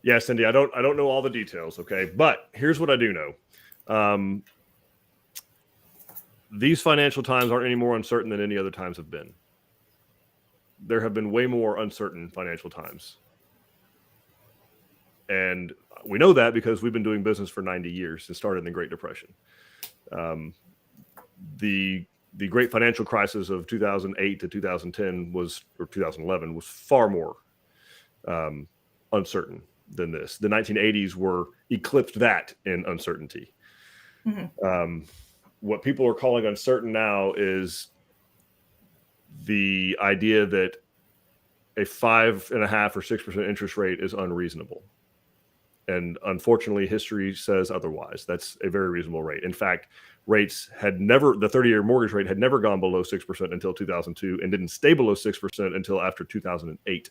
Yeah, Cindy, I don't know all the details, okay? But here's what I do know. These financial times aren't any more uncertain than any other times have been. There have been way more uncertain financial times. And we know that because we've been doing business for 90 years and started in the Great Depression. The great financial crisis of 2008 to 2010 or 2011 was far more uncertain than this. The 1980s eclipsed that in uncertainty. Mm-hmm. What people are calling uncertain now is the idea that a 5.5% or 6% interest rate is unreasonable. And unfortunately, history says otherwise. That's a very reasonable rate. In fact, the 30-year mortgage rate had never gone below 6% until 2002 and didn't stay below 6% until after 2008.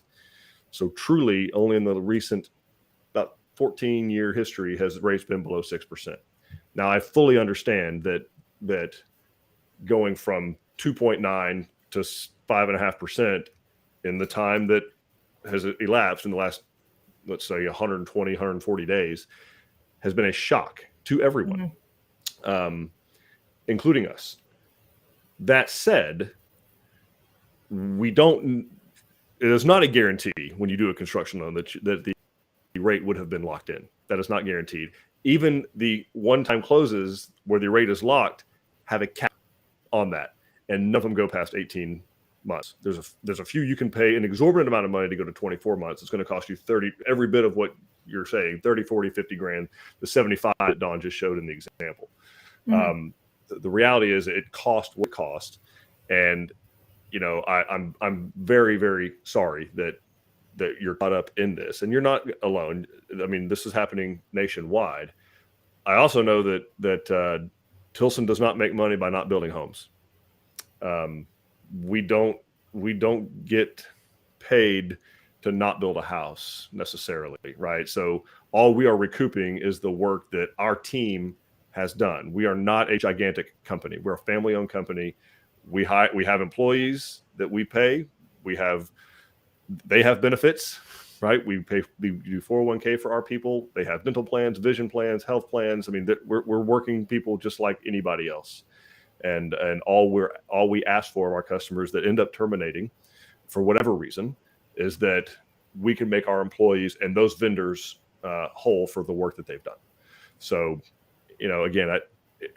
So truly, only in the recent about 14-year history has rates been below 6%. Now, I fully understand that going from 2.9 to 5.5% in the time that has elapsed in the last, let's say, 120, 140 days has been a shock to everyone, including us. That said, it is not a guarantee when you do a construction loan that the rate would have been locked in. That is not guaranteed. Even the one-time closes where the rate is locked have a cap on that, and none of them go past 18 months. There's a few you can pay an exorbitant amount of money to go to 24 months. It's going to cost you 30, every bit of what you're saying, 30, 40, 50 grand, the 75 that Don just showed in the example. Mm-hmm. The reality is it cost what it cost. And, I'm very, very sorry that you're caught up in this, and you're not alone. I mean, this is happening nationwide. I also know that Tilson does not make money by not building homes. We don't get paid to not build a house necessarily, right? So all we are recouping is the work that our team has done. We are not a gigantic company. We're a family-owned company. We have employees that we pay. They have benefits, right? We do 401k for our people. They have dental plans, vision plans, health plans. I mean, we're working people just like anybody else. And all we ask for of our customers that end up terminating for whatever reason is that we can make our employees and those vendors whole for the work that they've done. So, again,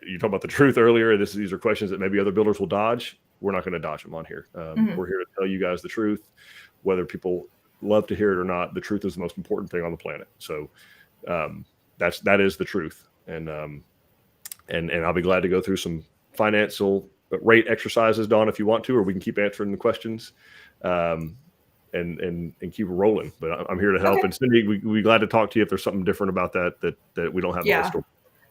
you talked about the truth earlier. These are questions that maybe other builders will dodge. We're not going to dodge them on here. We're here to tell you guys the truth, whether people love to hear it or not. The truth is the most important thing on the planet. So that is the truth. And I'll be glad to go through some financial rate exercises, Dawn, if you want to, or we can keep answering the questions and keep rolling. But I'm here to help. Okay. And Cindy, we're glad to talk to you if there's something different about that we don't have. Yeah.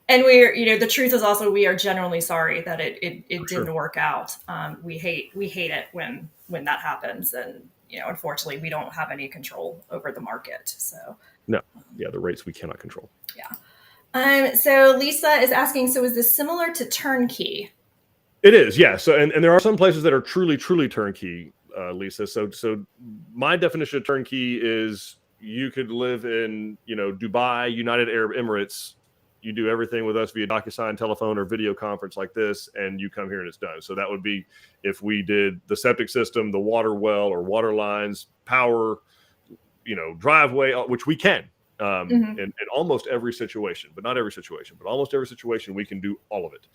And we're, the truth is also we are genuinely sorry that it didn't work out. We hate it when that happens, and unfortunately we don't have any control over the market. So the rates we cannot control. Yeah. So Lisa is asking, so is this similar to turnkey? It is, yeah. So, and there are some places that are truly, truly turnkey, Lisa. So my definition of turnkey is you could live in, Dubai, United Arab Emirates. You do everything with us via DocuSign, telephone, or video conference like this, and you come here and it's done. So that would be if we did the septic system, the water well or water lines, power, driveway, which we can. In almost every situation, but not every situation, but almost every situation, we can do all of it.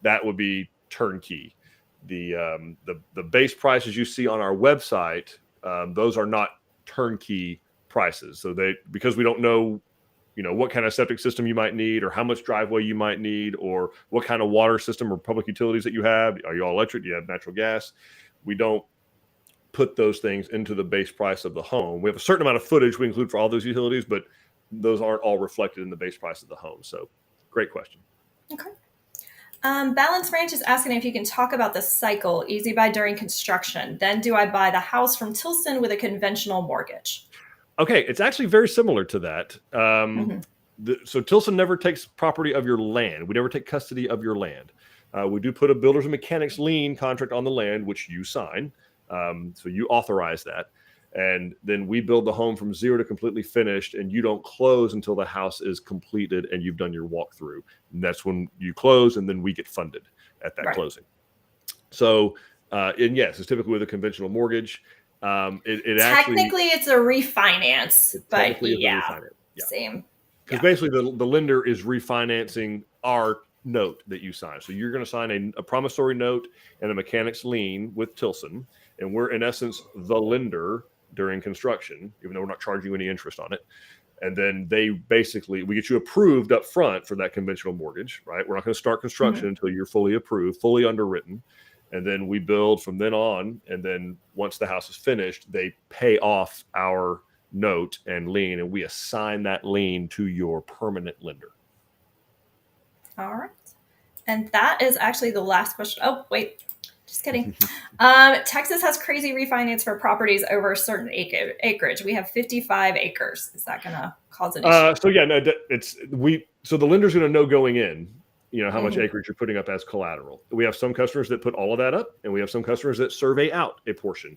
That would be turnkey. The base prices you see on our website, those are not turnkey prices. So because we don't know, what kind of septic system you might need, or how much driveway you might need, or what kind of water system or public utilities that you have. Are you all electric? Do you have natural gas? We don't put those things into the base price of the home. We have a certain amount of footage we include for all those utilities, but those aren't all reflected in the base price of the home. So great question. Okay. Balance Ranch is asking if you can talk about the cycle, EasyBuy during construction. Then do I buy the house from Tilson with a conventional mortgage? Okay, it's actually very similar to that. So Tilson never takes property of your land. We never take custody of your land. We do put a builder's and mechanics lien contract on the land, which you sign. So you authorize that. And then we build the home from zero to completely finished, and you don't close until the house is completed and you've done your walkthrough. And that's when you close, and then we get funded at that closing. So, and yes, it's typically with a conventional mortgage. It technically it's a refinance, but yeah, same. Because basically the lender is refinancing our note that you sign. So you're going to sign a promissory note and a mechanics lien with Tilson, and we're in essence the lender during construction, even though we're not charging you any interest on it. And then we get you approved up front for that conventional mortgage, right? We're not going to start construction until you're fully approved, fully underwritten. And then we build from then on. And then once the house is finished, they pay off our note and lien, and we assign that lien to your permanent lender. All right. And that is actually the last question. Oh, wait. Just kidding. Texas has crazy refinance for properties over a certain acreage. We have 55 acres. Is that going to cause an issue? So yeah, no, so the lender's going to know going in, how much acreage you're putting up as collateral. We have some customers that put all of that up, and we have some customers that survey out a portion.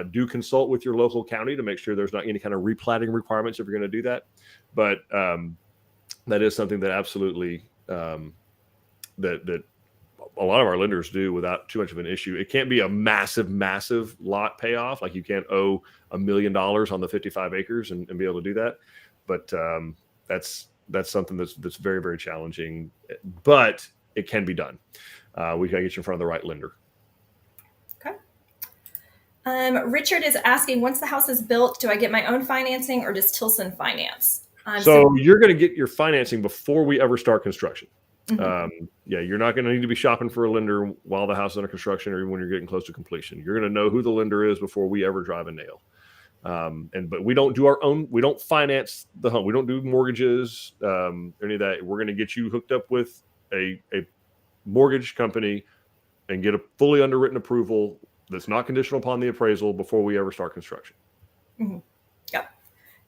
Do consult with your local county to make sure there's not any kind of replatting requirements if you're going to do that. But that is something that absolutely that a lot of our lenders do without too much of an issue. It can't be a massive, massive lot payoff. Like you can't owe $1 million on the 55 acres and be able to do that. But that's something that's very, very challenging, but it can be done. We got to get you in front of the right lender. Okay. Richard is asking, once the house is built, do I get my own financing or does Tilson finance? So you're going to get your financing before we ever start construction. You're not going to need to be shopping for a lender while the house is under construction or even when you're getting close to completion. You're going to know who the lender is before we ever drive a nail. But we don't do we don't finance the home. We don't do mortgages, any of that. We're going to get you hooked up with a mortgage company and get a fully underwritten approval that's not conditional upon the appraisal before we ever start construction. Yep.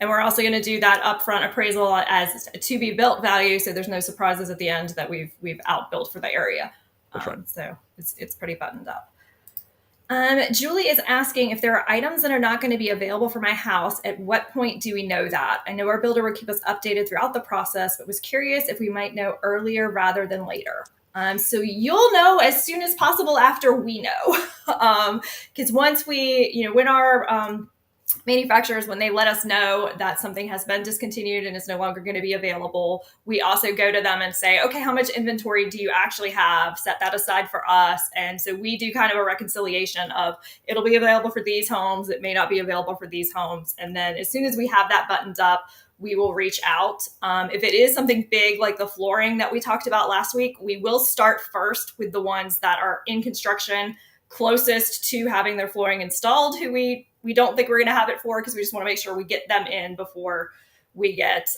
And we're also going to do that upfront appraisal as a to be built value, so there's no surprises at the end that we've outbuilt for the area. That's right. So it's pretty buttoned up. Julie is asking if there are items that are not going to be available for my house. At what point do we know that? I know our builder would keep us updated throughout the process, but was curious if we might know earlier rather than later. So you'll know as soon as possible after we know, because once when our manufacturers, when they let us know that something has been discontinued and is no longer going to be available, we also go to them and say, okay, how much inventory do you actually have? Set that aside for us. And so we do kind of a reconciliation of it'll be available for these homes. It may not be available for these homes. And then as soon as we have that buttoned up, we will reach out. If it is something big like the flooring that we talked about last week, we will start first with the ones that are in construction, closest to having their flooring installed, who we don't think we're going to have it for, because we just want to make sure we get them in before we get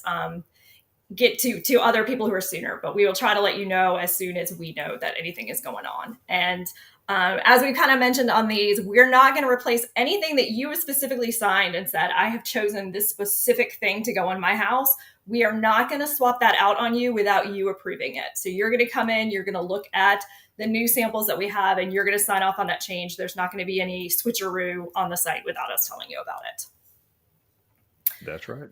to other people who are sooner. But we will try to let you know as soon as we know that anything is going on. And As we kind of mentioned on these, we're not going to replace anything that you specifically signed and said, I have chosen this specific thing to go in my house. We are not going to swap that out on you without you approving it. So you're going to come in, you're going to look at the new samples that we have, and you're going to sign off on that change. There's not going to be any switcheroo on the site without us telling you about it. That's right.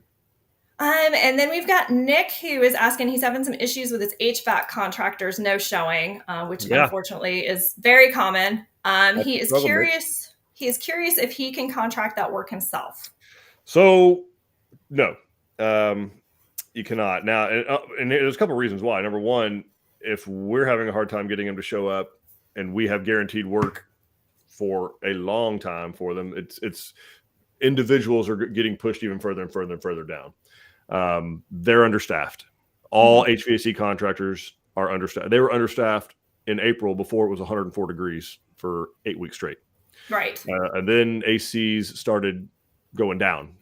And then we've got Nick, who is asking, he's having some issues with his HVAC contractors no showing, which unfortunately is very common. He is curious. He is curious if he can contract that work himself. So, no, you cannot. Now, and there's a couple of reasons why. Number one, if we're having a hard time getting them to show up, and we have guaranteed work for a long time for them, it's individuals are getting pushed even further and further and further down. They're understaffed. All HVAC contractors are understaffed. They were understaffed in April before it was 104 degrees for 8 weeks straight. Right. And then ACs started going down.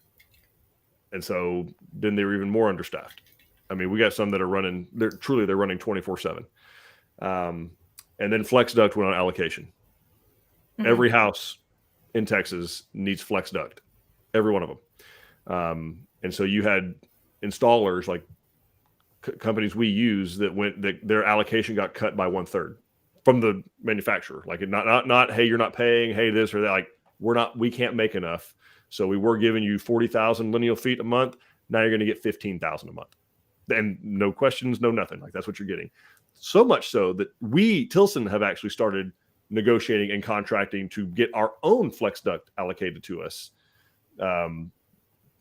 And so then they were even more understaffed. I mean, we got some that are running, they're running 24/7. And then flex duct went on allocation. Every house in Texas needs flex duct. Every one of them. And so you had installers like companies we use that their allocation got cut by 1/3 from the manufacturer. Like not hey, you're not paying, hey, this or that. Like we can't make enough. So we were giving you 40,000 lineal feet a month. Now you're going to get 15,000 a month. And no questions, no nothing. Like that's what you're getting. So much so that Tilson have actually started negotiating and contracting to get our own flex duct allocated to us.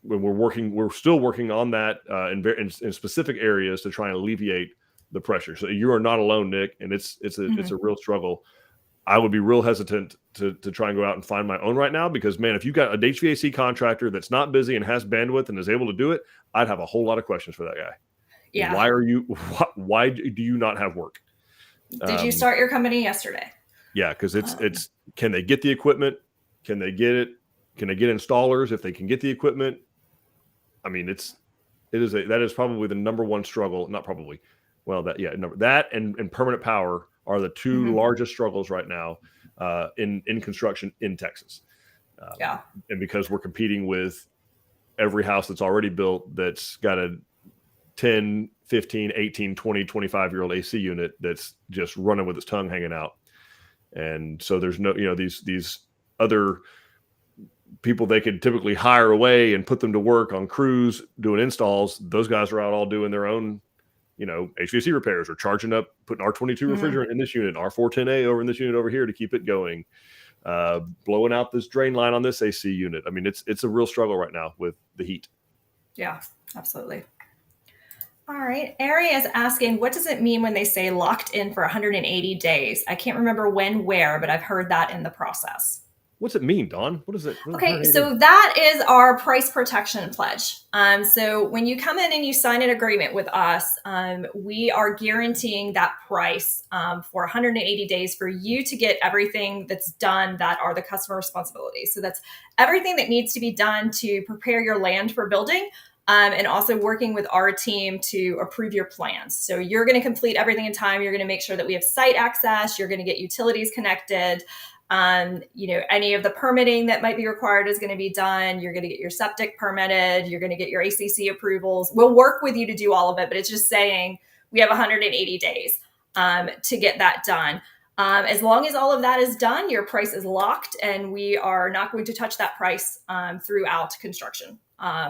When we're still working on that in specific areas to try and alleviate the pressure. So you are not alone, Nick, and it's a real struggle. I would be real hesitant to try and go out and find my own right now because, man, if you've got a HVAC contractor that's not busy and has bandwidth and is able to do it, I'd have a whole lot of questions for that guy. Yeah. Why do you not have work? Did you start your company yesterday? Yeah, because it's can they get the equipment? Can they get it? Can they get installers if they can get the equipment? I mean, that is probably the number one struggle. Not probably. Well, that and permanent power are the two largest struggles right now in construction in Texas. And because we're competing with every house that's already built that's got a 10, 15, 18, 20, 25-year-old AC unit that's just running with its tongue hanging out. And so there's no, these other people they could typically hire away and put them to work on crews doing installs. Those guys are out all doing their own, HVAC repairs or charging up, putting R22 refrigerant in this unit, R410A over in this unit over here to keep it going, blowing out this drain line on this AC unit. I mean, it's a real struggle right now with the heat. Yeah, absolutely. All right. Ari is asking, what does it mean when they say locked in for 180 days? I can't remember when, where, but I've heard that in the process. What's it mean, Dawn? What is it? Okay, so that is our price protection pledge. So when you come in and you sign an agreement with us, we are guaranteeing that price for 180 days for you to get everything that's done that are the customer responsibilities. So that's everything that needs to be done to prepare your land for building. And also working with our team to approve your plans. So you're going to complete everything in time. You're going to make sure that we have site access. You're going to get utilities connected. Any of the permitting that might be required is going to be done. You're going to get your septic permitted. You're going to get your ACC approvals. We'll work with you to do all of it, but it's just saying we have 180 days to get that done. As long as all of that is done, your price is locked, and we are not going to touch that price throughout construction.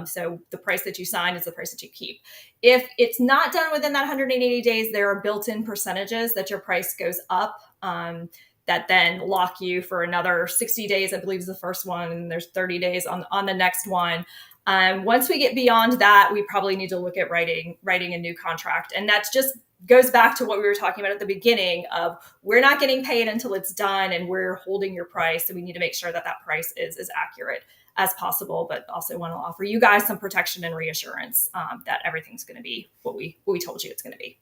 So the price that you sign is the price that you keep. If it's not done within that 180 days, there are built-in percentages that your price goes up that then lock you for another 60 days, I believe is the first one, and there's 30 days on the next one. Once we get beyond that, we probably need to look at writing a new contract. And that's just goes back to what we were talking about at the beginning of we're not getting paid until it's done and we're holding your price. So we need to make sure that price is as accurate as possible, but also want to offer you guys some protection and reassurance that everything's going to be what we told you it's going to be.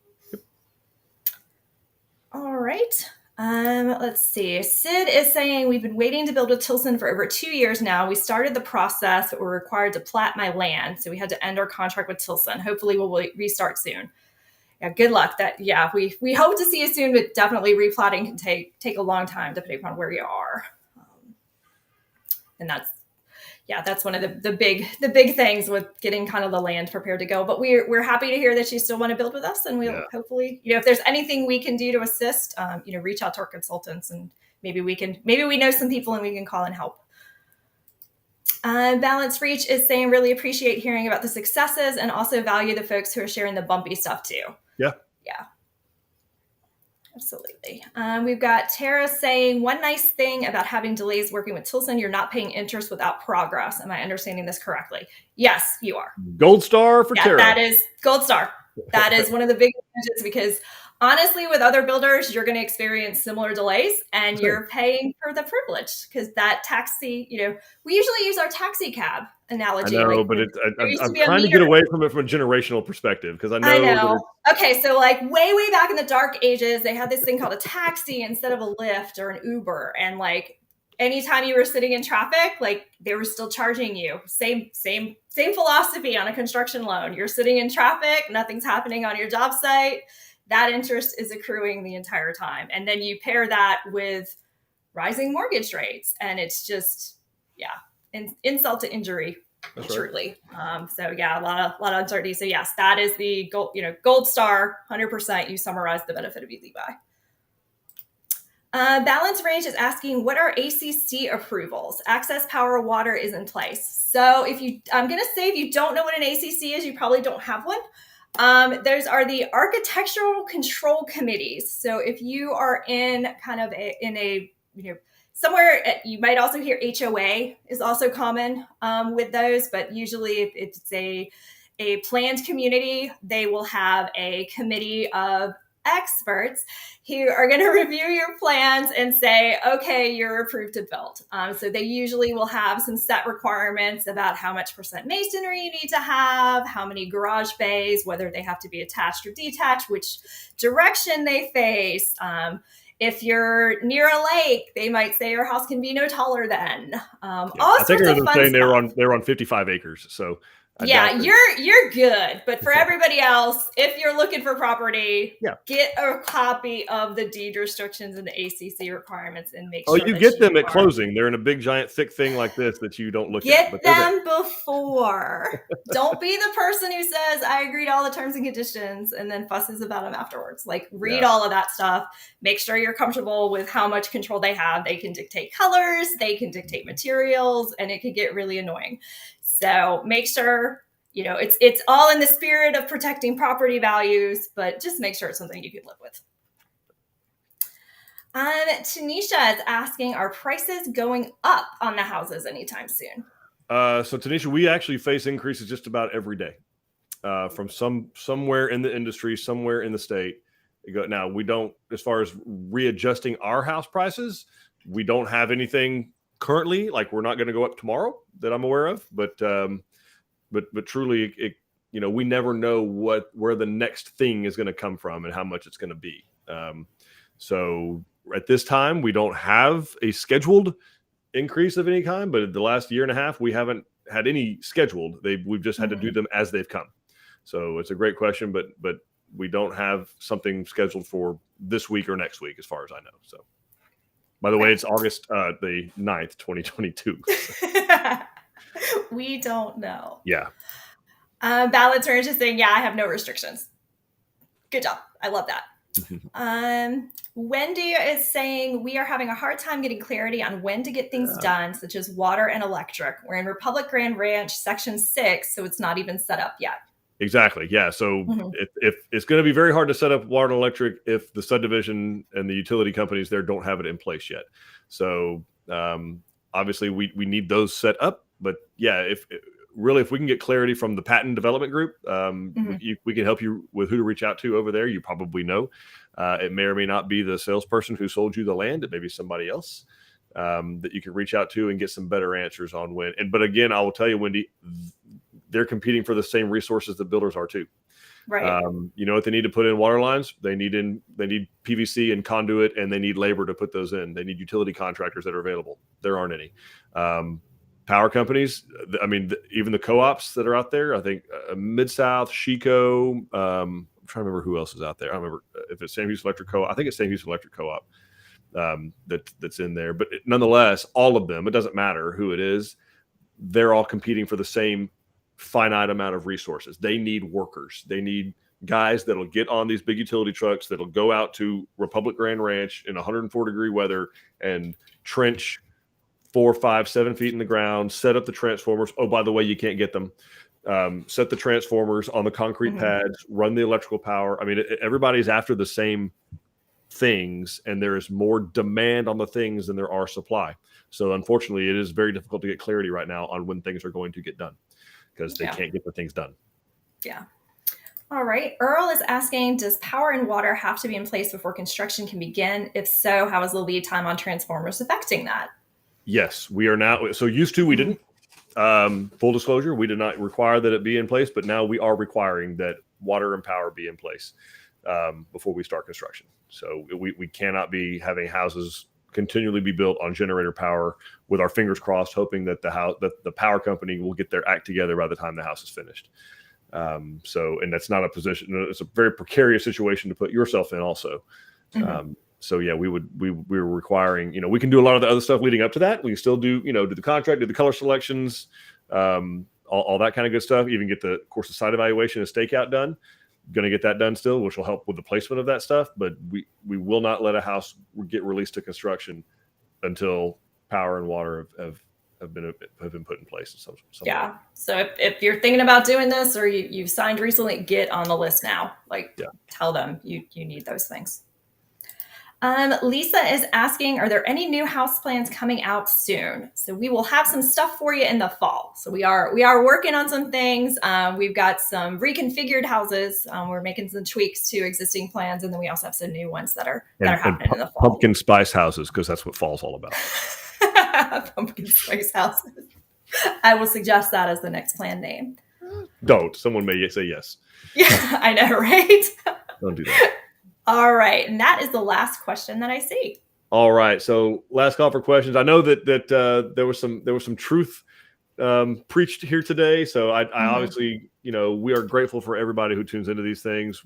All right. Let's see. Sid is saying, we've been waiting to build with Tilson for over 2 years now. We started the process, but we're required to plat my land. So we had to end our contract with Tilson. Hopefully we'll restart soon. good luck. We hope to see you soon, but definitely replotting can take a long time depending upon where you are. And that's one of the big things with getting kind of the land prepared to go. But we're happy to hear that you still want to build with us, and we'll hopefully, if there's anything we can do to assist, reach out to our consultants, and maybe we know some people and we can call and help. Balance Reach is saying, really appreciate hearing about the successes and also value the folks who are sharing the bumpy stuff too. Yeah. Absolutely. We've got Tara saying, one nice thing about having delays working with Tilson, you're not paying interest without progress. Am I understanding this correctly? Yes, you are. Gold star for Tara. That is gold star. That is one of the big advantages, because honestly, with other builders, you're going to experience similar delays, and you're paying for the privilege, because that taxi, we usually use our taxi cab analogy. I know, but I'm trying to get away from it from a generational perspective, because I know. Okay, so like way back in the dark ages, they had this thing called a taxi instead of a Lyft or an Uber, and like anytime you were sitting in traffic, like they were still charging you. Same philosophy on a construction loan. You're sitting in traffic, nothing's happening on your job site. That interest is accruing the entire time. And then you pair that with rising mortgage rates, and it's just, insult to injury, truly. Right. A lot of uncertainty. So yes, that is the gold star, 100%. You summarized the benefit of EasyBuy. Balance Range is asking, what are ACC approvals? Access, power, water is in place. So I'm going to say, if you don't know what an ACC is, you probably don't have one. Those are the architectural control committees. So if you are in kind of somewhere, you might also hear HOA is also common with those, but usually if it's a planned community, they will have a committee of experts who are going to review your plans and say, okay, you're approved to build. So they usually will have some set requirements about how much % masonry you need to have, how many garage bays, whether they have to be attached or detached, which direction they face. If you're near a lake, they might say your house can be no taller than. I think I was saying they were on 55 acres. So you're good. But for everybody else, if you're looking for property, get a copy of the deed restrictions and the ACC requirements and make sure. Oh, you get them at closing. They're in a big, giant, thick thing like this that you don't look at. Get them before. Don't be the person who says, I agree to all the terms and conditions, and then fusses about them afterwards. Like, read all of that stuff. Make sure you're comfortable with how much control they have. They can dictate colors. They can dictate materials, and it could get really annoying. So make sure, it's all in the spirit of protecting property values, but just make sure it's something you can live with. Tanisha is asking, are prices going up on the houses anytime soon? So Tanisha, we actually face increases just about every day from somewhere in the industry, somewhere in the state. Now, we don't, as far as readjusting our house prices, we don't have anything currently, like we're not going to go up tomorrow that I'm aware of, but truly, we never know where the next thing is going to come from and how much it's going to be. So at this time, we don't have a scheduled increase of any kind, but the last year and a half, we haven't had any scheduled. We've just had to do them as they've come. So it's a great question, but we don't have something scheduled for this week or next week, as far as I know. So. By the way, it's August the 9th, 2022. We don't know. Yeah. Balance Range is saying, I have no restrictions. Good job. I love that. Wendy is saying, we are having a hard time getting clarity on when to get things done, such as water and electric. We're in Republic Grand Ranch, Section 6, so it's not even set up yet. Exactly. Yeah. So if it's going to be very hard to set up water and electric if the subdivision and the utility companies there don't have it in place yet. So obviously we need those set up. But if we can get clarity from the patent development group, we can help you with who to reach out to over there. You probably know it may or may not be the salesperson who sold you the land. It may be somebody else that you can reach out to and get some better answers on when. But again, I will tell you, Wendy, they're competing for the same resources that builders are too. Right. What they need to put in? Water lines. They need PVC and conduit, and they need labor to put those in. They need utility contractors that are available. There aren't any. Power companies. Even the co-ops that are out there. I think Mid-South, Chico, trying to remember who else is out there. I don't remember if it's Sam Houston Electric Co-op. I think it's Sam Houston Electric Co-op that's in there. But nonetheless, all of them, it doesn't matter who it is, they're all competing for the same finite amount of resources. They need workers. They need guys that'll get on these big utility trucks, that'll go out to Republic Grand Ranch in 104-degree weather and trench 4, 5, 7 feet in the ground, set up the transformers. Oh, by the way, you can't get them. Set the transformers on the concrete pads, run the electrical power. I mean, everybody's after the same things, and there is more demand on the things than there are supply. So unfortunately, it is very difficult to get clarity right now on when things are going to get done because they can't get the things done. Yeah. All right. Earl is asking, does power and water have to be in place before construction can begin? If so, how is the lead time on transformers affecting that? Yes, we are now. So used to, we didn't. Full disclosure, we did not require that it be in place, but now we are requiring that water and power be in place before we start construction. So we cannot be having houses continually be built on generator power with our fingers crossed, hoping that the power company will get their act together by the time the house is finished. And that's not a position. It's a very precarious situation to put yourself in also. So yeah, we're requiring, we can do a lot of the other stuff leading up to that. We can still do the contract, do the color selections, all that kind of good stuff, even get the site evaluation and stakeout done. Going to get that done still, which will help with the placement of that stuff. But we will not let a house get released to construction until power and water have been put in place. Yeah. So if you're thinking about doing this or you've signed recently, get on the list now. Tell them you need those things. Lisa is asking, are there any new house plans coming out soon? So we will have some stuff for you in the fall. So we are working on some things. We've got some reconfigured houses. We're making some tweaks to existing plans, and then we also have some new ones that are happening in the fall. Pumpkin spice houses, because that's what fall's all about. Pumpkin spice houses. I will suggest that as the next plan name. Don't. Someone may say yes. Yeah, I know, right? Don't do that. All right. And that is the last question that I see. All right. So last call for questions. I know that there was some truth preached here today. So I obviously, we are grateful for everybody who tunes into these things.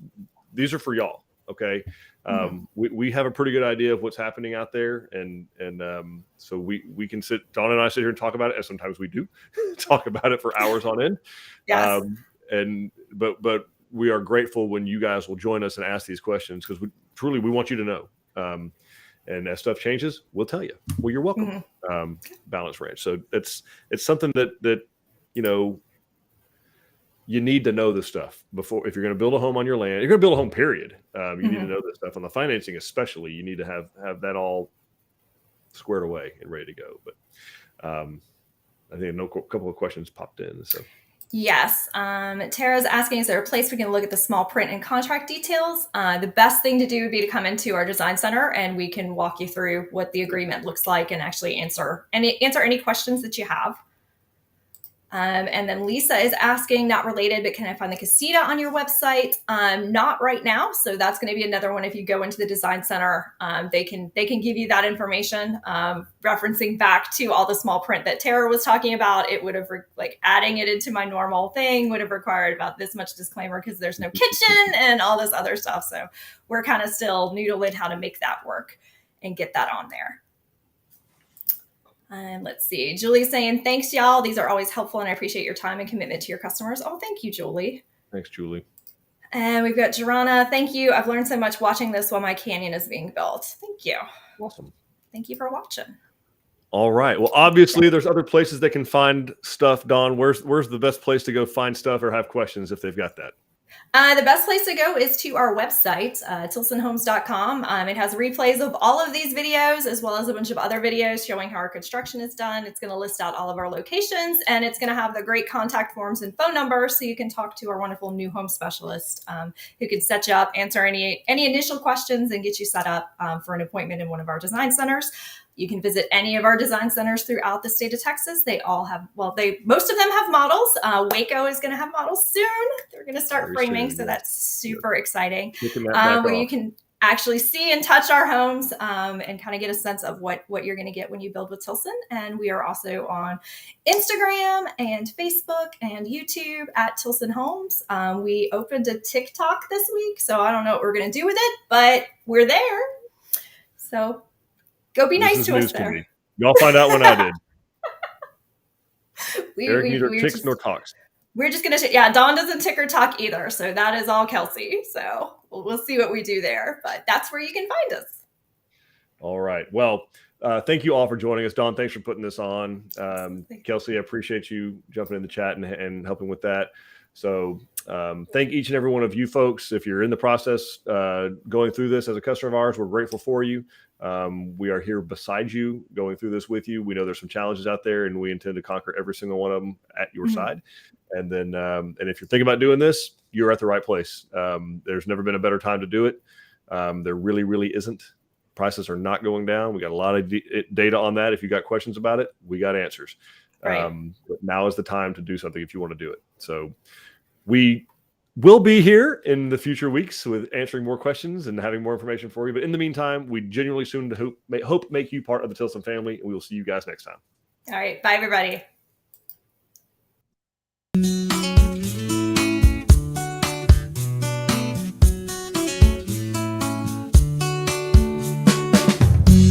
These are for y'all. Okay. We have a pretty good idea of what's happening out there. And so we can Dawn and I sit here and talk about it, as sometimes we do talk about it for hours on end. Yes. But we are grateful when you guys will join us and ask these questions, because we want you to know. And as stuff changes, we'll tell you. Well, you're welcome. Balance Ranch. So it's something that you need to know this stuff before. If you're going to build a home on your land, you're going to build a home, period. You need to know this stuff. On the financing especially, you need to have that all squared away and ready to go. But I think a couple of questions popped in. So. Yes. Tara's asking, is there a place we can look at the small print and contract details? The best thing to do would be to come into our design center, and we can walk you through what the agreement looks like and actually answer any questions that you have. And then Lisa is asking, not related, but can I find the casita on your website? Not right now. So that's going to be another one. If you go into the design center, they can give you that information. Referencing back to all the small print that Tara was talking about, it would have adding it into my normal thing would have required about this much disclaimer, because there's no kitchen and all this other stuff. So we're kind of still noodling how to make that work and get that on there. And let's see. Julie's saying, thanks, y'all. These are always helpful, and I appreciate your time and commitment to your customers. Oh, thank you, Julie. Thanks, Julie. And we've got Jorana. Thank you. I've learned so much watching this while my canyon is being built. Thank you. Awesome. Thank you for watching. All right. Well, obviously, there's other places they can find stuff. Dawn, where's the best place to go find stuff or have questions if they've got that? The best place to go is to our website, tilsonhomes.com. It has replays of all of these videos, as well as a bunch of other videos showing how our construction is done. It's going to list out all of our locations, and it's going to have the great contact forms and phone numbers, so you can talk to our wonderful new home specialist who can set you up, answer any initial questions, and get you set up for an appointment in one of our design centers. You can visit any of our design centers throughout the state of Texas. They all have, most of them have models. Waco is going to have models soon. They're going to start framing, so that's super exciting. Where you can actually see and touch our homes and kind of get a sense of what you're going to get when you build with Tilson. And we are also on Instagram and Facebook and YouTube at Tilson Homes. We opened a TikTok this week, so I don't know what we're going to do with it, but we're there. So go be nice to us there. Y'all find out when I did. Eric neither ticks just, nor talks. We're just going to, yeah, Dawn doesn't tick or talk either. So that is all Kelsey. So we'll see what we do there, but that's where you can find us. All right. Well, thank you all for joining us. Dawn, thanks for putting this on. Kelsey, I appreciate you jumping in the chat and helping with that. So thank each and every one of you folks. If you're in the process going through this as a customer of ours, we're grateful for you. We are here beside you, going through this with you. We know there's some challenges out there, and we intend to conquer every single one of them at your side. And then, and if you're thinking about doing this, you're at the right place. There's never been a better time to do it. There really, really isn't. Prices are not going down. We got a lot of data on that. If you got questions about it, we got answers. Right. But now is the time to do something if you want to do it. So we will be here in the future weeks with answering more questions and having more information for you. But in the meantime, we genuinely soon hope make you part of the Tilson family, and we will see you guys next time. All right. Bye, everybody.